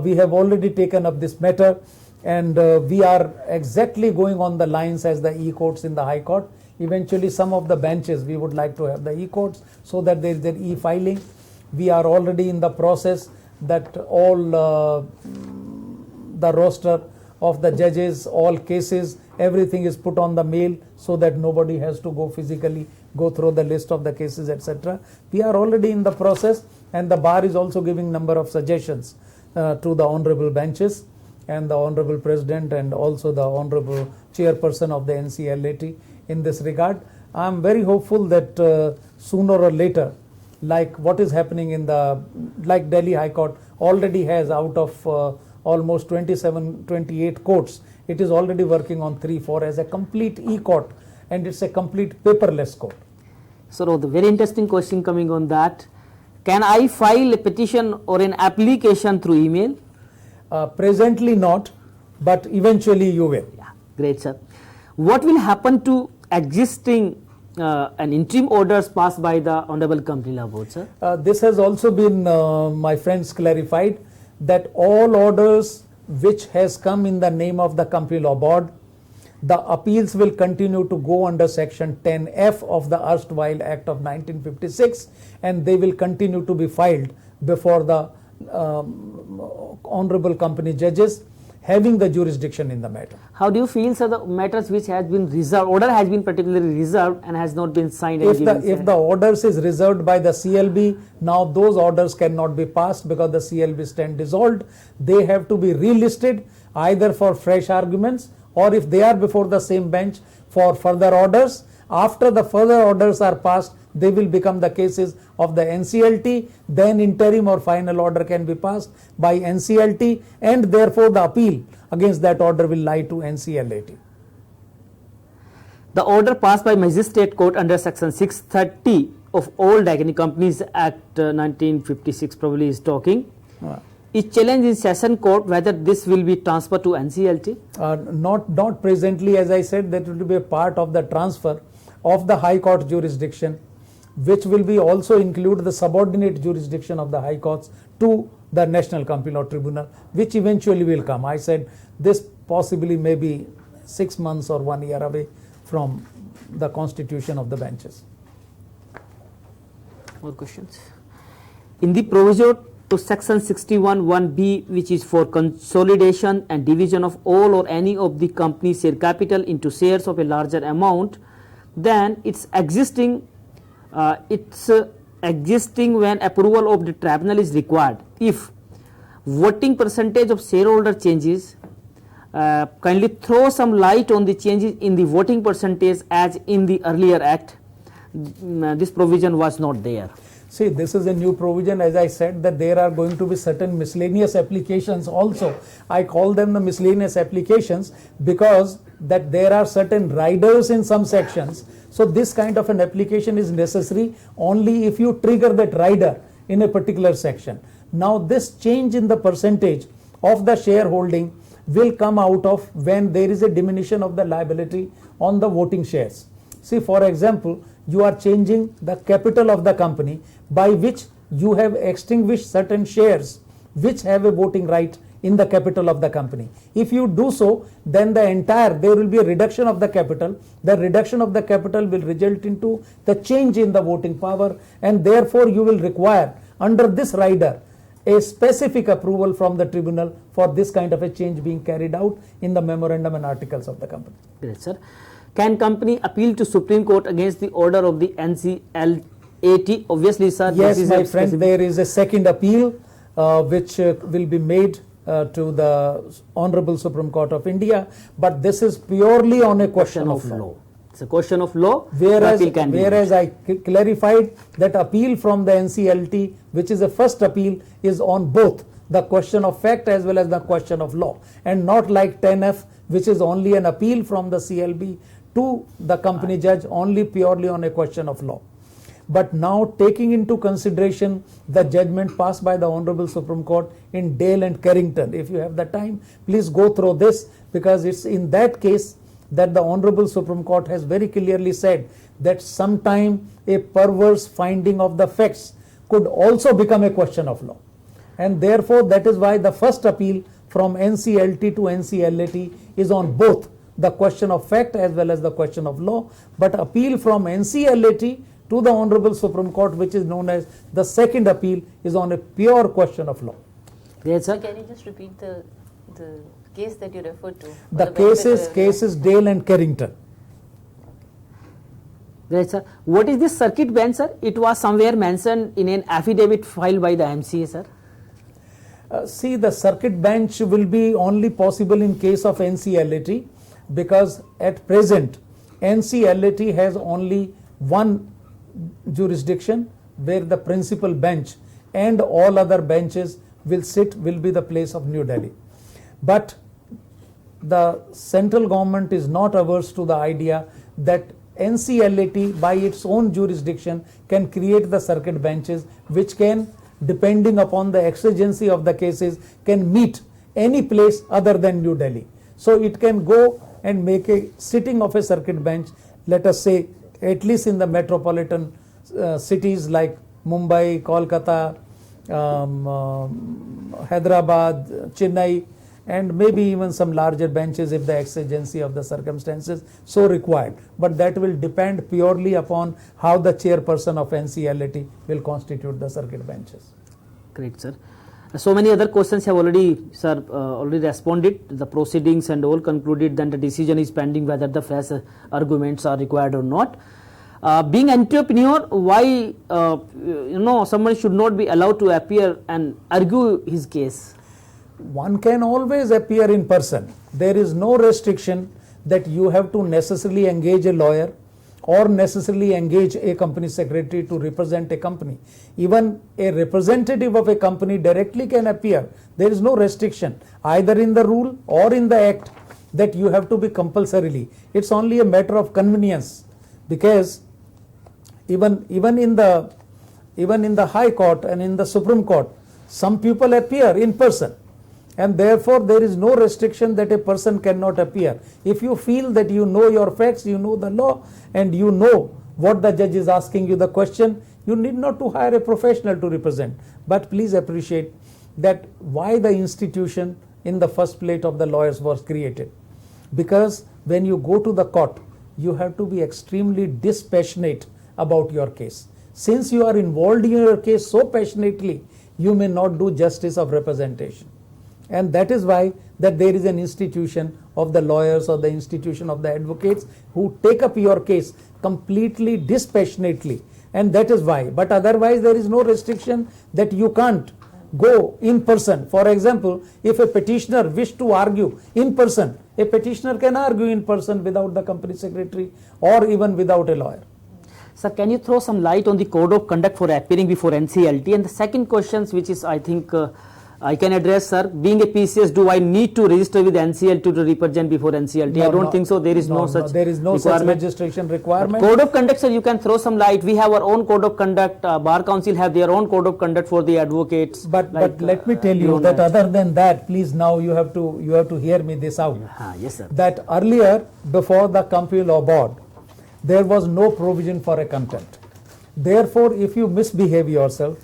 S3: we have already taken up this matter, and we are exactly going on the lines as the e-courts in the High Court. Eventually, some of the benches we would like to have the e-courts so that there is an e-filing. We are already in the process that all the roster of the judges, all cases, everything is put on the mail so that nobody has to go physically go through the list of the cases, etc. We are already in the process, and the bar is also giving number of suggestions to the honorable benches and the honorable president and also the honorable chairperson of the NCLAT in this regard. I am very hopeful that sooner or later like what is happening in like Delhi High Court already has out of almost 27, 28 courts, it is already working on 3-4 as a complete e-court, and it's a complete paperless court.
S2: So the very interesting question coming on that, can I file a petition or an application through email?
S3: Presently not, but eventually you will.
S2: Yeah, great, sir. What will happen to existing and interim orders passed by the Honorable Company Law Board, sir?
S3: This has also been, my friends, clarified that all orders which has come in the name of the Company Law Board, the appeals will continue to go under section 10F of the erstwhile Act of 1956, and they will continue to be filed before the Honorable Company Judges having the jurisdiction in the matter.
S2: How do you feel, sir, the matters which has been reserved, order has been particularly reserved and has not been signed?
S3: If the orders is reserved by the CLB, now those orders cannot be passed because the CLB stand dissolved. They have to be relisted either for fresh arguments, or if they are before the same bench, for further orders. After the further orders are passed, they will become the cases of the NCLT, then interim or final order can be passed by NCLT, and therefore the appeal against that order will lie to NCLAT.
S2: The order passed by Magistrate Court under section 630 of Old Agni Companies Act 1956 probably is talking. Is challenged in session court whether this will be transferred to NCLT?
S3: Not presently, as I said, that will be a part of the transfer of the High Court jurisdiction, which will be also include the subordinate jurisdiction of the High Courts to the National Company Law Tribunal, which eventually will come. I said this possibly may be 6 months or 1 year away from the constitution of the benches.
S2: More questions? In the proviso to section 61(1)(b), which is for consolidation and division of all or any of the company's share capital into shares of a larger amount than its existing when approval of the tribunal is required. If voting percentage of shareholder changes, kindly throw some light on the changes in the voting percentage as in the earlier act. This provision was not there.
S3: See, this is a new provision. As I said, that there are going to be certain miscellaneous applications also. I call them the miscellaneous applications because that there are certain riders in some sections. So this kind of an application is necessary only if you trigger that rider in a particular section. Now this change in the percentage of the shareholding will come out of when there is a diminution of the liability on the voting shares. See, for example, you are changing the capital of the company by which you have extinguished certain shares which have a voting right in the capital of the company. If you do so, then there will be a reduction of the capital. The reduction of the capital will result into the change in the voting power, and therefore you will require under this rider a specific approval from the tribunal for this kind of a change being carried out in the memorandum and articles of the company.
S2: Great, sir. Can company appeal to Supreme Court against the order of the NCLAT? Obviously, sir.
S3: Yes, my friend, there is a second appeal which will be made to the Honorable Supreme Court of India, but this is purely on a question of law.
S2: It's a question of law.
S3: Whereas I clarified that appeal from the NCLT, which is a first appeal, is on both the question of fact as well as the question of law, and not like 10F, which is only an appeal from the CLB to the company judge only purely on a question of law. But now, taking into consideration the judgment passed by the Honorable Supreme Court in Dale and Carrington, if you have the time, please go through this, because it's in that case that the Honorable Supreme Court has very clearly said that sometime a perverse finding of the facts could also become a question of law. And therefore, that is why the first appeal from NCLT to NCLAT is on both the question of fact as well as the question of law. But appeal from NCLAT to the Honorable Supreme Court, which is known as the second appeal, is on a pure question of law.
S2: Yes, sir.
S1: So can you just repeat the case that you referred to?
S3: The case is Dale and Carrington.
S2: Right, sir. What is this circuit bench, sir? It was somewhere mentioned in an affidavit filed by the MCA, sir.
S3: See, the circuit bench will be only possible in case of NCLAT, because at present NCLAT has only one jurisdiction, where the principal bench and all other benches will sit will be the place of New Delhi. But the central government is not averse to the idea that NCLAT by its own jurisdiction can create the circuit benches which can, depending upon the exigency of the cases, can meet any place other than New Delhi. So it can go and make a sitting of a circuit bench, let us say at least in the metropolitan cities like Mumbai, Kolkata, Hyderabad, Chennai, and maybe even some larger benches if the exigency of the circumstances so required. But that will depend purely upon how the chairperson of NCLAT will constitute the circuit benches.
S2: Great, sir. So many other questions have already, sir, already responded. The proceedings and all concluded, then the decision is pending whether the fresh arguments are required or not. Being entrepreneur, why someone should not be allowed to appear and argue his case?
S3: One can always appear in person. There is no restriction that you have to necessarily engage a lawyer or necessarily engage a company secretary to represent a company. Even a representative of a company directly can appear. There is no restriction either in the rule or in the act that you have to be compulsorily. It's only a matter of convenience, because even in the High Court and in the Supreme Court, some people appear in person. And therefore, there is no restriction that a person cannot appear. If you feel that you know your facts, you know the law, and you know what the judge is asking you the question, you need not to hire a professional to represent. But please appreciate that why the institution in the first place of the lawyers was created. Because when you go to the court, you have to be extremely dispassionate about your case. Since you are involved in your case so passionately, you may not do justice of representation. And that is why that there is an institution of the lawyers or the institution of the advocates who take up your case completely dispassionately. And that is why. But otherwise there is no restriction that you can't go in person. For example, if a petitioner wishes to argue in person, a petitioner can argue in person without the company secretary or even without a lawyer.
S2: Sir, can you throw some light on the code of conduct for appearing before NCLT? And the second question, which is I think I can address, sir, being a PCS, do I need to register with NCLT to represent before NCLT?
S3: No,
S2: I don't think so. There is no such
S3: there is no such registration requirement.
S2: Code of conduct, sir, you can throw some light. We have our own code of conduct. Bar Council have their own code of conduct for the advocates.
S3: But let me tell you that other than that, please now you have to hear me this out.
S2: Yes, sir.
S3: That earlier, before the Company Law Board, there was no provision for a contempt. Therefore, if you misbehave yourself,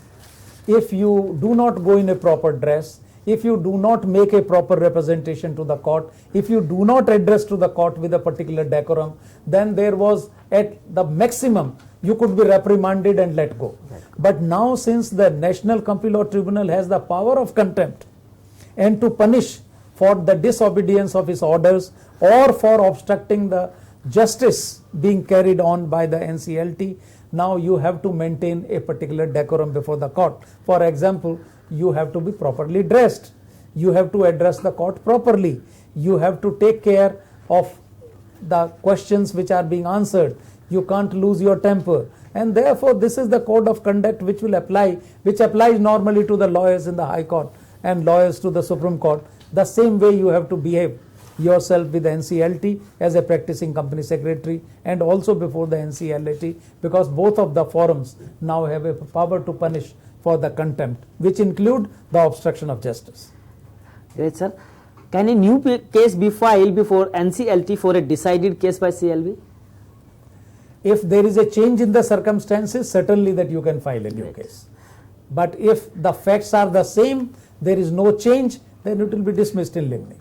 S3: if you do not go in a proper dress, if you do not make a proper representation to the court, if you do not address to the court with a particular decorum, then there was at the maximum you could be reprimanded and let go. But now, since the National Company Law Tribunal has the power of contempt and to punish for the disobedience of its orders or for obstructing the justice being carried on by the NCLT, now you have to maintain a particular decorum before the court. For example, you have to be properly dressed, you have to address the court properly, you have to take care of the questions which are being answered, you can't lose your temper, and therefore this is the code of conduct which will apply, which applies normally to the lawyers in the High Court and lawyers to the Supreme Court. The same way you have to behave yourself with the NCLT as a practicing company secretary and also before the NCLAT, because both of the forums now have a power to punish for the contempt, which include the obstruction of justice.
S2: Great, sir. Can a new case be filed before NCLT for a decided case by CLB?
S3: If there is a change in the circumstances, certainly that you can file a new case. But if the facts are the same, there is no change, then it will be dismissed in limine.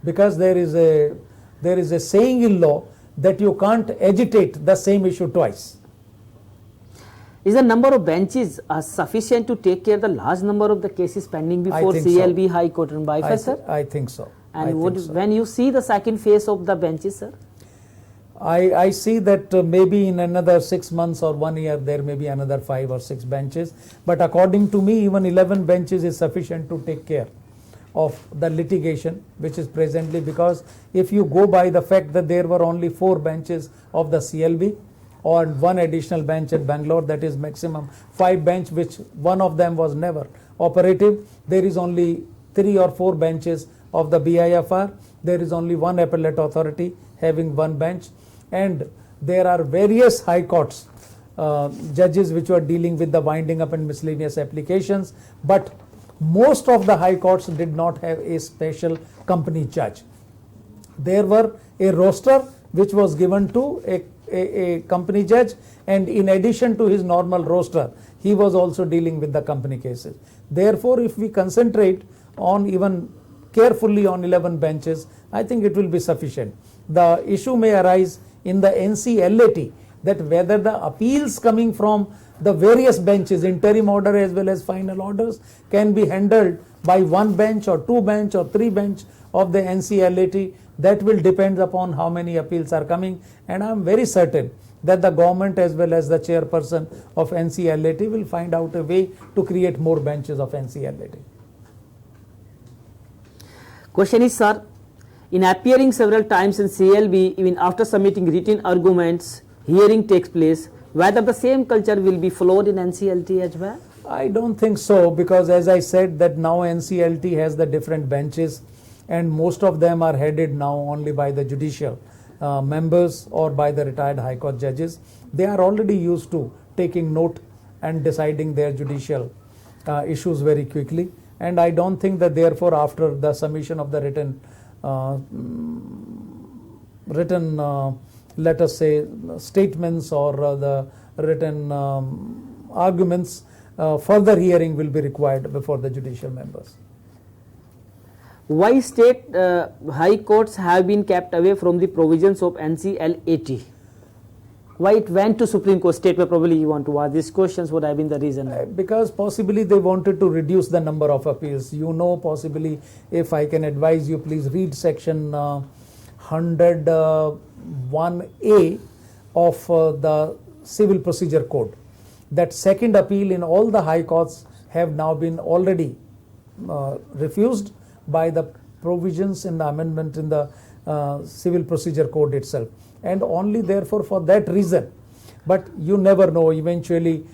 S3: Because there is a saying in law that you can't agitate the same issue twice.
S2: Is the number of benches sufficient to take care of the large number of the cases pending before CLB, so. High Court and bypass, sir?
S3: I think so.
S2: And when you see the second phase of the benches, sir?
S3: I see that maybe in another 6 months or 1 year there may be another 5 or 6 benches. But according to me, even 11 benches is sufficient to take care of the litigation which is presently, because if you go by the fact that there were only 4 benches of the CLB or one additional bench at Bangalore, that is maximum 5 bench, which one of them was never operative. There is only 3 or 4 benches of the BIFR. There is only one appellate authority having 1 bench, and there are various high courts judges which were dealing with the winding up and miscellaneous applications, but most of the high courts did not have a special company judge. There were a roster which was given to a company judge, and in addition to his normal roster, he was also dealing with the company cases. Therefore, if we concentrate on even carefully on 11 benches, I think it will be sufficient. The issue may arise in the NCLAT, that whether the appeals coming from the various benches, interim order as well as final orders, can be handled by 1 bench or 2 bench or 3 bench of the NCLAT. That will depend upon how many appeals are coming, and I am very certain that the government as well as the chairperson of NCLAT will find out a way to create more benches of NCLAT.
S2: Question is, sir, in appearing several times in CLB, even after submitting written arguments, hearing takes place, whether the same culture will be followed in NCLT as well?
S3: I don't think so, because as I said that now NCLT has the different benches, and most of them are headed now only by the judicial members or by the retired High Court judges. They are already used to taking note and deciding their judicial issues very quickly, and I don't think that therefore after the submission of the written let us say statements or the written arguments, further hearing will be required before the judicial members.
S2: Why state high courts have been kept away from the provisions of NCLAT? Why it went to Supreme Court? State where probably you want to ask these questions, what have been the reason?
S3: Because possibly they wanted to reduce the number of appeals. You know, possibly, if I can advise you, please read section 101A of the Civil Procedure Code. That second appeal in all the high courts have now been already refused by the provisions in the amendment in the Civil Procedure Code itself, and only therefore for that reason. But you never know, eventually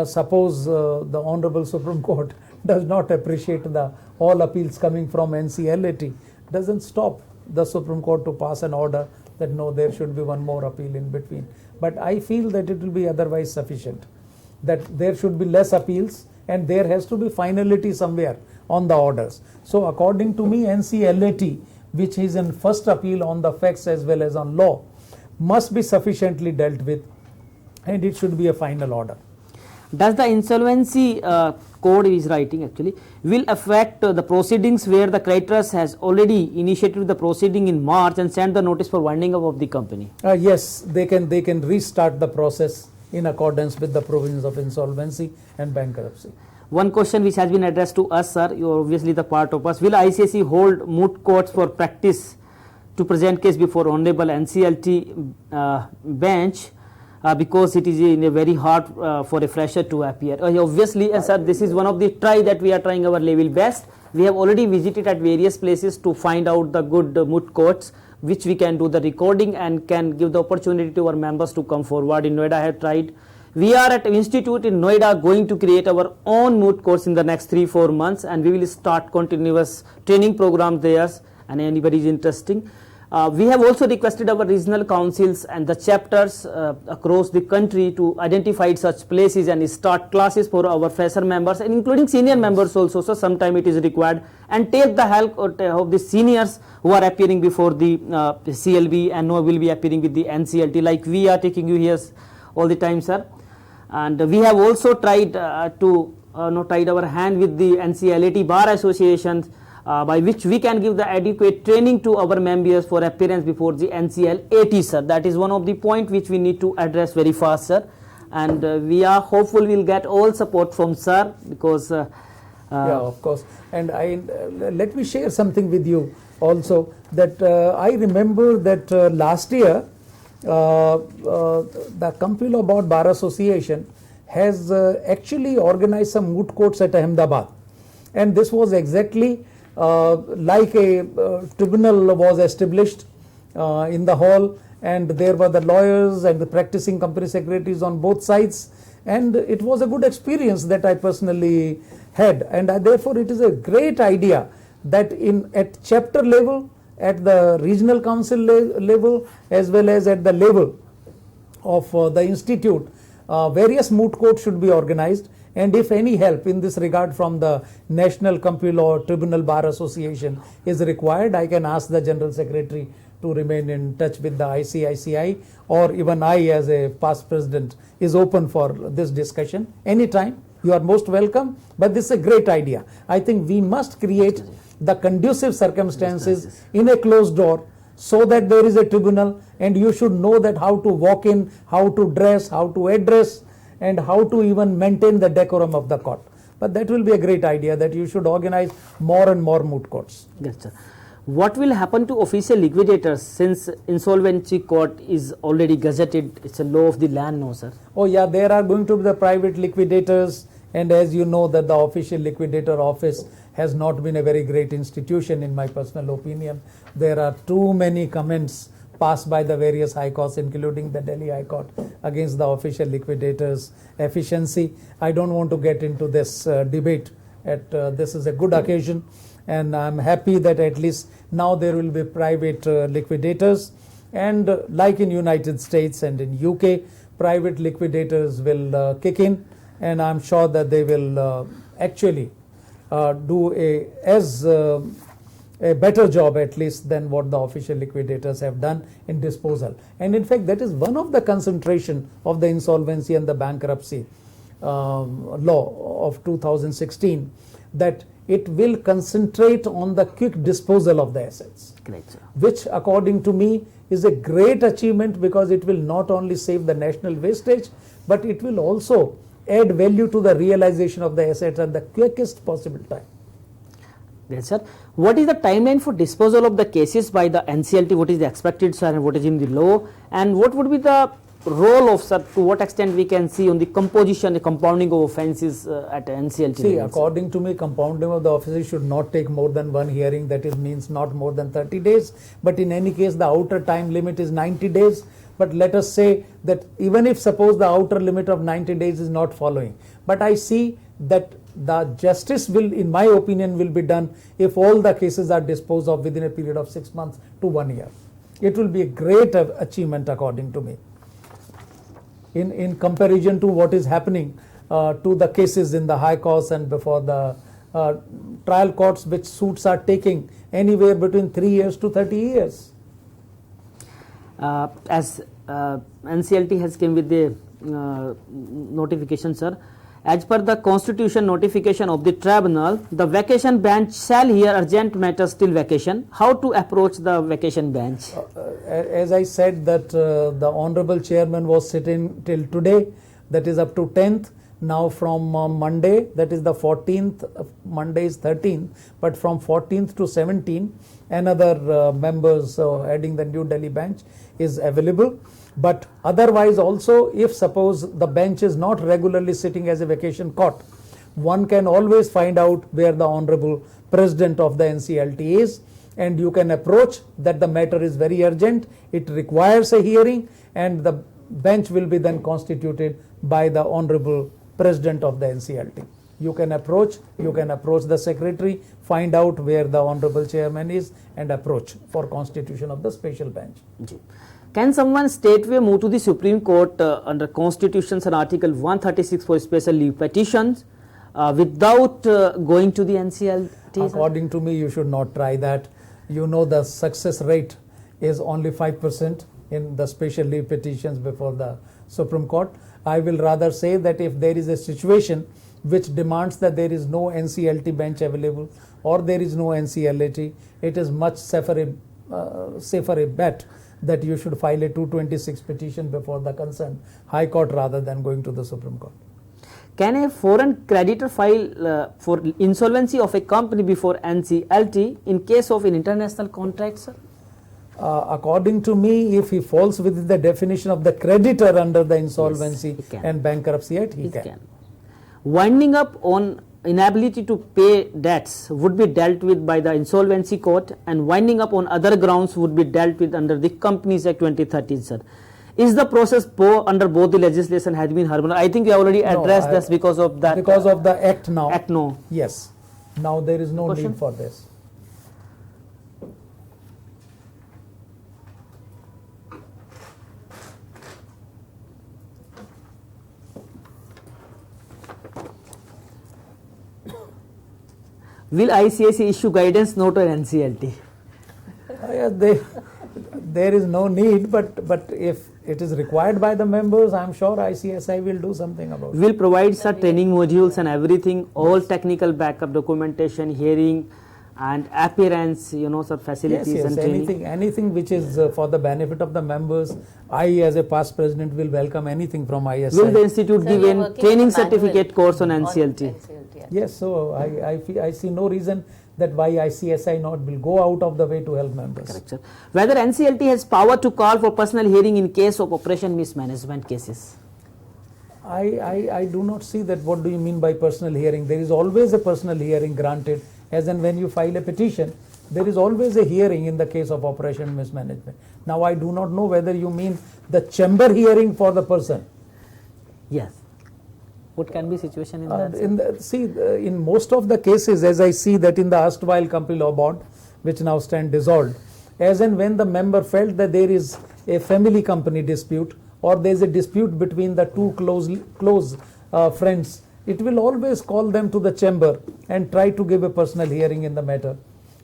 S3: suppose the Honorable Supreme Court does not appreciate the all appeals coming from NCLAT, doesn't stop the Supreme Court to pass an order that no, there should be one more appeal in between. But I feel that it will be otherwise sufficient, that there should be less appeals and there has to be finality somewhere on the orders. So according to me, NCLAT, which is in first appeal on the facts as well as on law, must be sufficiently dealt with, and it should be a final order.
S2: Does the insolvency code is writing actually will affect the proceedings where the creditors has already initiated the proceeding in March and sent the notice for winding up of the company?
S3: Yes, they can restart the process in accordance with the provisions of insolvency and bankruptcy.
S2: One question which has been addressed to us, sir, you are obviously the part of us. Will ICSE hold moot courts for practice to present case before Honorable NCLT bench because it is in a very hard for a fresher to appear? Obviously, sir, this is one of the try that we are trying our level best. We have already visited at various places to find out the good moot courts which we can do the recording and can give the opportunity to our members to come forward. In Noida, I have tried. We are at an institute in Noida going to create our own moot courts in the next 3-4 months, and we will start continuous training program there, and anybody is interesting. We have also requested our regional councils and the chapters across the country to identify such places and start classes for our fresher members and including senior members also. So sometime it is required, and take the help of the seniors who are appearing before the CLB and now will be appearing with the NCLT, like we are taking you here all the time, sir. And we have also tried tied our hand with the NCLAT Bar Association by which we can give the adequate training to our members for appearance before the NCLAT, sir. That is one of the point which we need to address very fast, sir. And we are hopeful we will get all support from sir, because
S3: yeah, of course. And let me share something with you also, that I remember that last year the Company Law Board Bar Association has actually organized some moot courts at Ahmedabad, and this was exactly like a tribunal was established in the hall, and there were the lawyers and the practicing company secretaries on both sides, and it was a good experience that I personally had, and therefore it is a great idea that at chapter level, at the regional council level, as well as at the level of the institute, various moot courts should be organized, and if any help in this regard from the National Company Law Tribunal Bar Association is required, I can ask the General Secretary to remain in touch with the ICICI, or even I as a past president is open for this discussion anytime. You are most welcome, but this is a great idea. I think we must create the conducive circumstances in a closed door so that there is a tribunal, and you should know that how to walk in, how to dress, how to address, and how to even maintain the decorum of the court. But that will be a great idea, that you should organize more and more moot courts.
S2: Yes, sir. What will happen to official liquidators since insolvency court is already gazetted? It's a law of the land, no, sir?
S3: Oh yeah, there are going to be the private liquidators, and as you know that the official liquidator office has not been a very great institution in my personal opinion. There are too many comments passed by the various high courts, including the Delhi High Court, against the official liquidators' efficiency. I don't want to get into this debate. This is a good occasion, and I'm happy that at least now there will be private liquidators, and like in United States and in UK, private liquidators will kick in, and I'm sure that they will actually do a better job at least than what the official liquidators have done in disposal. And in fact, that is one of the concentration of the insolvency and the bankruptcy law of 2016, that it will concentrate on the quick disposal of the assets.
S2: Great, sir.
S3: Which according to me is a great achievement, because it will not only save the national wastage, but it will also add value to the realization of the assets at the quickest possible time.
S2: Yes, sir. What is the timeline for disposal of the cases by the NCLT? What is the expected, sir, and what is in the law? And what would be the role of, sir, to what extent we can see on the composition, the compounding of offences at NCLT?
S3: See, according to me, compounding of the offences should not take more than one hearing, that is means not more than 30 days. But in any case, the outer time limit is 90 days. But let us say that even if suppose the outer limit of 90 days is not following, but I see that the justice will, in my opinion, will be done if all the cases are disposed of within a period of 6 months to 1 year. It will be a great achievement according to me, in comparison to what is happening to the cases in the high courts and before the trial courts, which suits are taking anywhere between 3 years to 30 years.
S2: As NCLT has came with the notification, sir, as per the constitution notification of the tribunal, the vacation bench shall hear urgent matters till vacation. How to approach the vacation bench?
S3: As I said that the honorable chairman was sitting till today, that is up to 10th. Now from Monday, that is the 14th, Monday is 13th, but from 14th to 17th, another members heading the New Delhi bench is available. But otherwise also, if suppose the bench is not regularly sitting as a vacation court, one can always find out where the honorable president of the NCLT is, and you can approach that the matter is very urgent, it requires a hearing, and the bench will be then constituted by the honorable president of the NCLT. You can approach the secretary, find out where the honorable chairman is, and approach for constitution of the special bench.
S2: Can someone straightway move to the Supreme Court under Constitutions and Article 136 for special leave petitions without going to the NCLT?
S3: According to me, you should not try that. You know the success rate is only 5% in the special leave petitions before the Supreme Court. I will rather say that if there is a situation which demands that there is no NCLT bench available or there is no NCLT, it is much safer a bet that you should file a 226 petition before the concerned High Court rather than going to the Supreme Court.
S2: Can a foreign creditor file for insolvency of a company before NCLT in case of an international contract, sir?
S3: According to me, if he falls within the definition of the creditor under the Insolvency
S2: Yes,
S3: and Bankruptcy Act, he can.
S2: Winding up on inability to pay debts would be dealt with by the insolvency court, and winding up on other grounds would be dealt with under the Companies Act 2013, sir. Is the process under both the legislation has been harmonized? I think you already addressed this because of that.
S3: Because of the Act now.
S2: Act, no.
S3: Yes. Now there is no
S2: Question?
S3: need for this.
S2: Will ICICI issue guidance note or NCLT?
S3: There is no need, but if it is required by the members, I am sure ICSI will do something about it.
S2: Will provide sir training modules and everything, all technical backup documentation, hearing and appearance, sir, facilities and training.
S3: Anything which is for the benefit of the members. I, as a past president, will welcome anything from ISI.
S2: Will the institute
S1: Sir,
S2: give
S1: we are
S2: a
S1: working
S2: training
S1: on a manual
S2: certificate course on NCLT?
S1: yeah.
S3: Yes, so I see no reason that why ICSI not will go out of the way to help members.
S2: Correct, sir. Whether NCLT has power to call for personal hearing in case of operation mismanagement cases?
S3: I do not see that. What do you mean by personal hearing? There is always a personal hearing granted, as and when you file a petition, there is always a hearing in the case of operation mismanagement. Now I do not know whether you mean the chamber hearing for the person.
S2: Yes. What can be situation in that?
S3: In most of the cases, as I see that in the erstwhile Company Law Board, which now stand dissolved, as and when the member felt that there is a family company dispute or there is a dispute between the two close friends, it will always call them to the chamber and try to give a personal hearing in the matter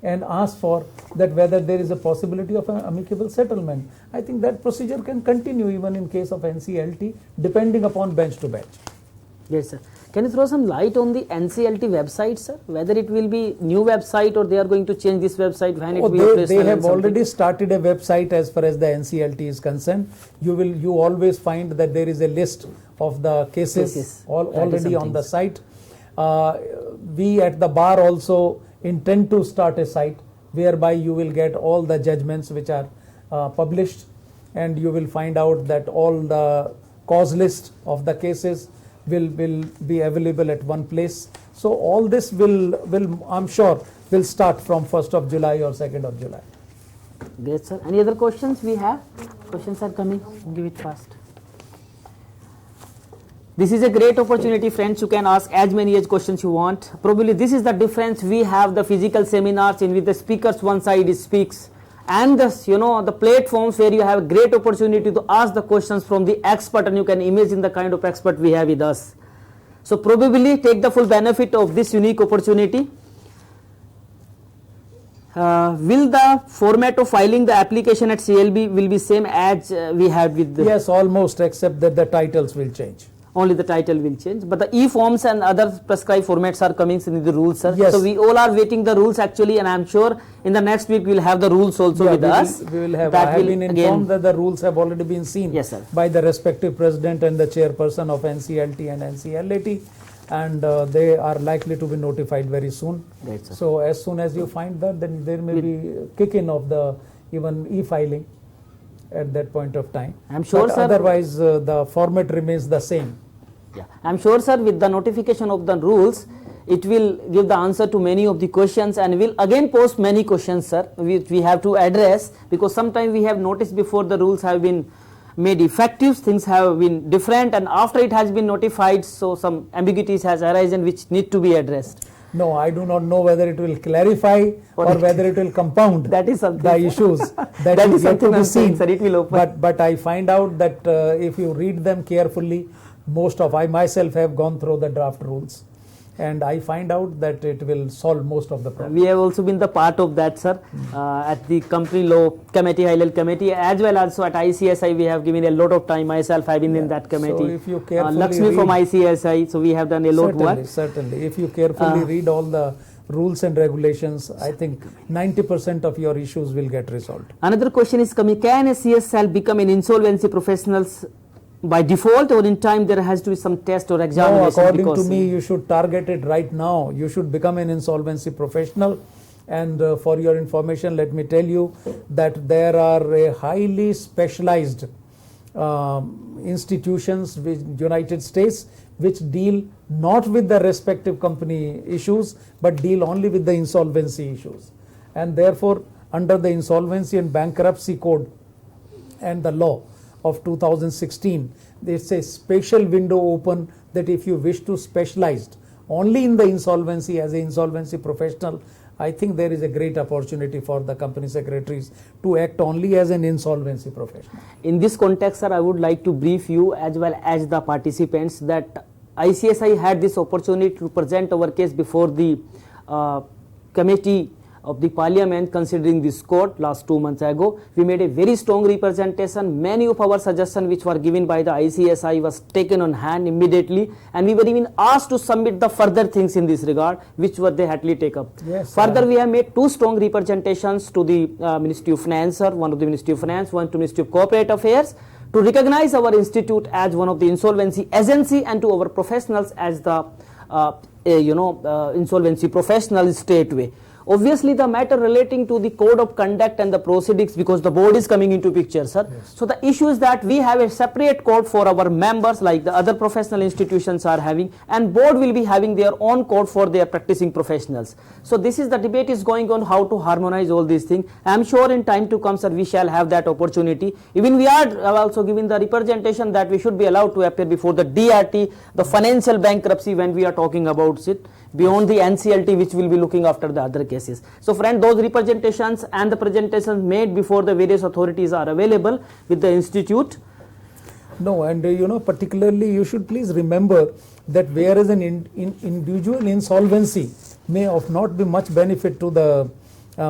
S3: and ask for that whether there is a possibility of an amicable settlement. I think that procedure can continue even in case of NCLT, depending upon bench to bench.
S2: Yes, sir. Can you throw some light on the NCLT website, sir? Whether it will be new website or they are going to change this website when it will be operational?
S3: They have already started a website as far as the NCLT is concerned. You always find that there is a list of the cases already on the site. We at the bar also intend to start a site whereby you will get all the judgments which are published, and you will find out that all the cause list of the cases will be available at one place. So all this will I'm sure will start from 1st of July or 2nd of July.
S2: Great, sir. Any other questions we have? Questions are coming. Give it fast. This is a great opportunity, friends. You can ask as many as questions you want. Probably this is the difference. We have the physical seminars in which the speakers one side speaks, and the platforms where you have a great opportunity to ask the questions from the expert, and you can imagine the kind of expert we have with us. So probably take the full benefit of this unique opportunity. Will the format of filing the application at CLB will be same as we had with the...
S3: Yes, almost, except that the titles will change.
S2: Only the title will change, but the e-forms and other prescribed formats are coming in the rules, sir.
S3: Yes.
S2: So we all are waiting the rules actually, and I am sure in the next week we will have the rules also with us.
S3: We will have. I have been informed that the rules have already been seen,
S2: yes, sir,
S3: by the respective president and the chairperson of NCLT and NCLAT, and they are likely to be notified very soon.
S2: Right, sir.
S3: So as soon as you find that, then there may be kick-in of the even e-filing at that point of time.
S2: I am sure,
S3: but
S2: sir.
S3: Otherwise, the format remains the same.
S2: Yeah, I am sure, sir, with the notification of the rules, it will give the answer to many of the questions, and will again post many questions, sir, which we have to address, because sometimes we have noticed before the rules have been made effective, things have been different, and after it has been notified, so some ambiguities has arisen which need to be addressed.
S3: No, I do not know whether it will clarify or whether it will compound
S2: that is something,
S3: the issues.
S2: That is something I'm saying, sir, it will open.
S3: But I find out that if you read them carefully, I myself have gone through the draft rules, and I find out that it will solve most of the problems.
S2: We have also been the part of that, sir, at the Company Law Committee, High-Level Committee, as well as at ICSI. We have given a lot of time. Myself, I have been in that committee.
S3: So if you carefully
S2: Lakshmi from ICSI, so we have done a lot of work.
S3: Certainly. If you carefully read all the rules and regulations, I think 90% of your issues will get resolved.
S2: Another question is coming: can a CSL become an insolvency professionals by default, or in time there has to be some test or examination?
S3: No, according to me, you should target it right now. You should become an insolvency professional. And for your information, let me tell you that there are a highly specialized institutions in United States which deal not with the respective company issues but deal only with the insolvency issues, and therefore under the Insolvency and Bankruptcy Code and the law of 2016, there's a special window open that if you wish to specialize only in the insolvency as an insolvency professional, I think there is a great opportunity for the company secretaries to act only as an insolvency professional.
S2: In this context, sir, I would like to brief you as well as the participants that ICSI had this opportunity to present our case before the committee of the parliament considering this court last 2 months ago. We made a very strong representation. Many of our suggestions which were given by the ICSI was taken on hand immediately, and we were even asked to submit the further things in this regard which were they had to take up.
S3: Yes,
S2: further, we have made 2 strong representations to the Ministry of Finance, sir, one of the Ministry of Finance, one to Ministry of Corporate Affairs, to recognize our institute as one of the insolvency agency and to our professionals as the insolvency professional straightway. Obviously, the matter relating to the code of conduct and the proceedings, because the board is coming into picture, sir.
S3: Yes.
S2: So the issue is that we have a separate code for our members like the other professional institutions are having, and board will be having their own code for their practicing professionals. So this is the debate is going on how to harmonize all these things. I am sure in time to come, sir, we shall have that opportunity. Even we are also given the representation that we should be allowed to appear before the DRT, the financial bankruptcy, when we are talking about it, beyond the NCLT which will be looking after the other cases. So friend, those representations and the presentations made before the various authorities are available with the institute.
S3: No, and particularly you should please remember that whereas an individual insolvency may of not be much benefit to the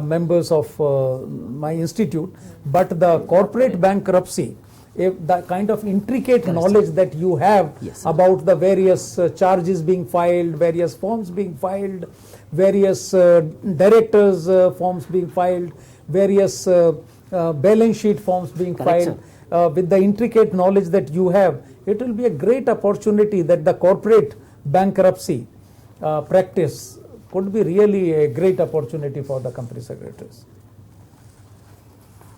S3: members of my institute, but the corporate bankruptcy, if the kind of intricate knowledge that you have about the various charges being filed, various forms being filed, various directors forms being filed, various balance sheet forms being filed, with the intricate knowledge that you have, it will be a great opportunity that the corporate bankruptcy practice could be really a great opportunity for the company secretaries.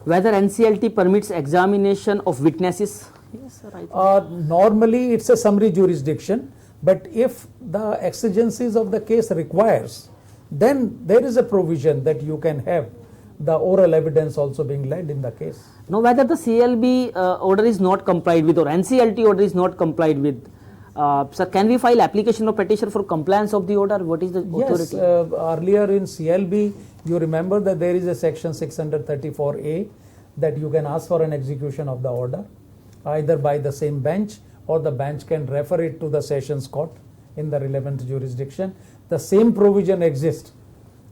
S2: Whether NCLT permits examination of witnesses? Yes, sir,
S3: normally it's a summary jurisdiction, but if the exigencies of the case requires, then there is a provision that you can have the oral evidence also being led in the case.
S2: Now, whether the CLB order is not complied with or NCLT order is not complied with, sir, can we file application or petition for compliance of the order? What is the authority?
S3: Yes, earlier in CLB, you remember that there is a section 634A that you can ask for an execution of the order either by the same bench or the bench can refer it to the sessions court in the relevant jurisdiction. The same provision exists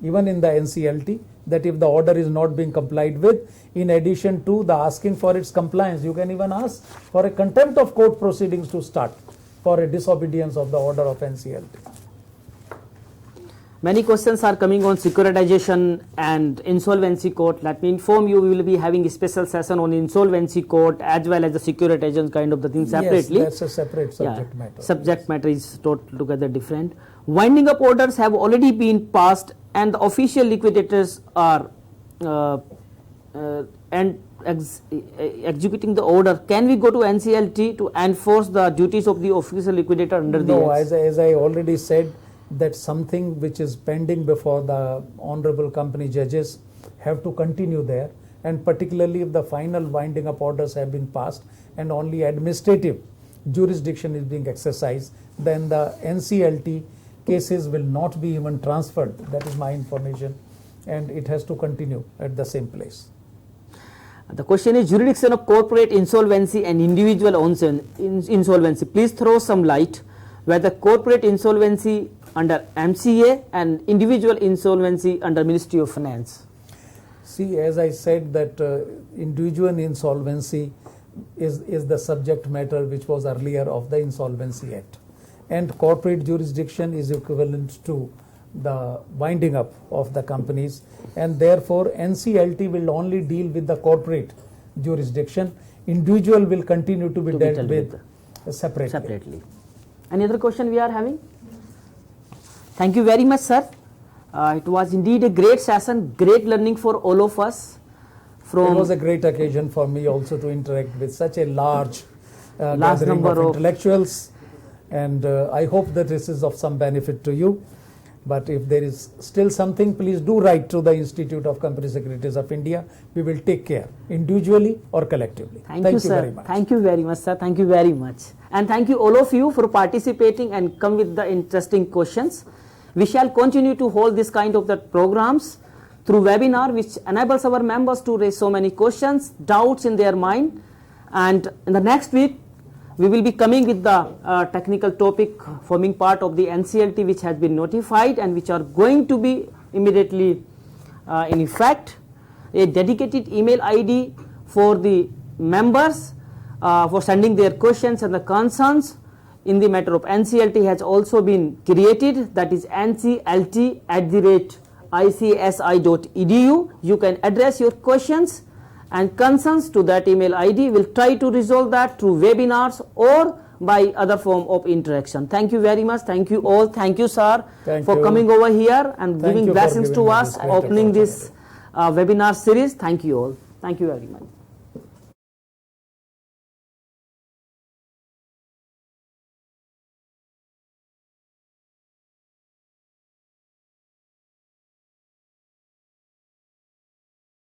S3: even in the NCLT, that if the order is not being complied with, in addition to the asking for its compliance, you can even ask for a contempt of court proceedings to start for a disobedience of the order of NCLT.
S2: Many questions are coming on securitization and insolvency court. Let me inform you, we will be having a special session on insolvency court as well as the securitization kind of the thing separately.
S3: Yes, that's a separate subject matter.
S2: Subject matter is together different. Winding up orders have already been passed and the official liquidators are executing the order. Can we go to NCLT to enforce the duties of the official liquidator under the
S3: Acts? No, as I already said, that something which is pending before the honorable company judges have to continue there, and particularly if the final winding up orders have been passed and only administrative jurisdiction is being exercised, then the NCLT cases will not be even transferred. That is my information, and it has to continue at the same place.
S2: The question is jurisdiction of corporate insolvency and individual insolvency. Please throw some light whether corporate insolvency under MCA and individual insolvency under Ministry of Finance.
S3: See, as I said that individual insolvency is the subject matter which was earlier of the Insolvency Act, and corporate jurisdiction is equivalent to the winding up of the companies, and therefore NCLT will only deal with the corporate jurisdiction. Individual will continue to be dealt with separately.
S2: Any other question we are having? Thank you very much, sir. It was indeed a great session, great learning for all of us. from.
S3: It was a great occasion for me also to interact with such a large
S2: Large
S3: gathering
S2: number
S3: of
S2: of-
S3: intellectuals, and I hope that this is of some benefit to you. But if there is still something, please do write to the Institute of Company Secretaries of India. We will take care, individually or collectively.
S2: Thank you, sir.
S3: very much.
S2: Thank you very much, sir. Thank you very much. And thank you all of you for participating and come with the interesting questions. We shall continue to hold this kind of the programs through webinar, which enables our members to raise so many questions, doubts in their mind. And in the next week, we will be coming with the technical topic forming part of the NCLT, which has been notified and which are going to be immediately in effect. A dedicated email ID for the members for sending their questions and the concerns in the matter of NCLT has also been created. That is nclt@icsi.edu. You can address your questions and concerns to that email ID. We'll try to resolve that through webinars or by other form of interaction. Thank you very much. Thank you all. Thank you, sir,
S3: Thank
S2: for
S3: you.
S2: coming over here and
S3: Thank
S2: giving
S3: you for
S2: blessings
S3: giving
S2: to
S3: me
S2: us,
S3: this great
S2: opening this
S3: opportunity.
S2: webinar series. Thank you all. Thank you very much.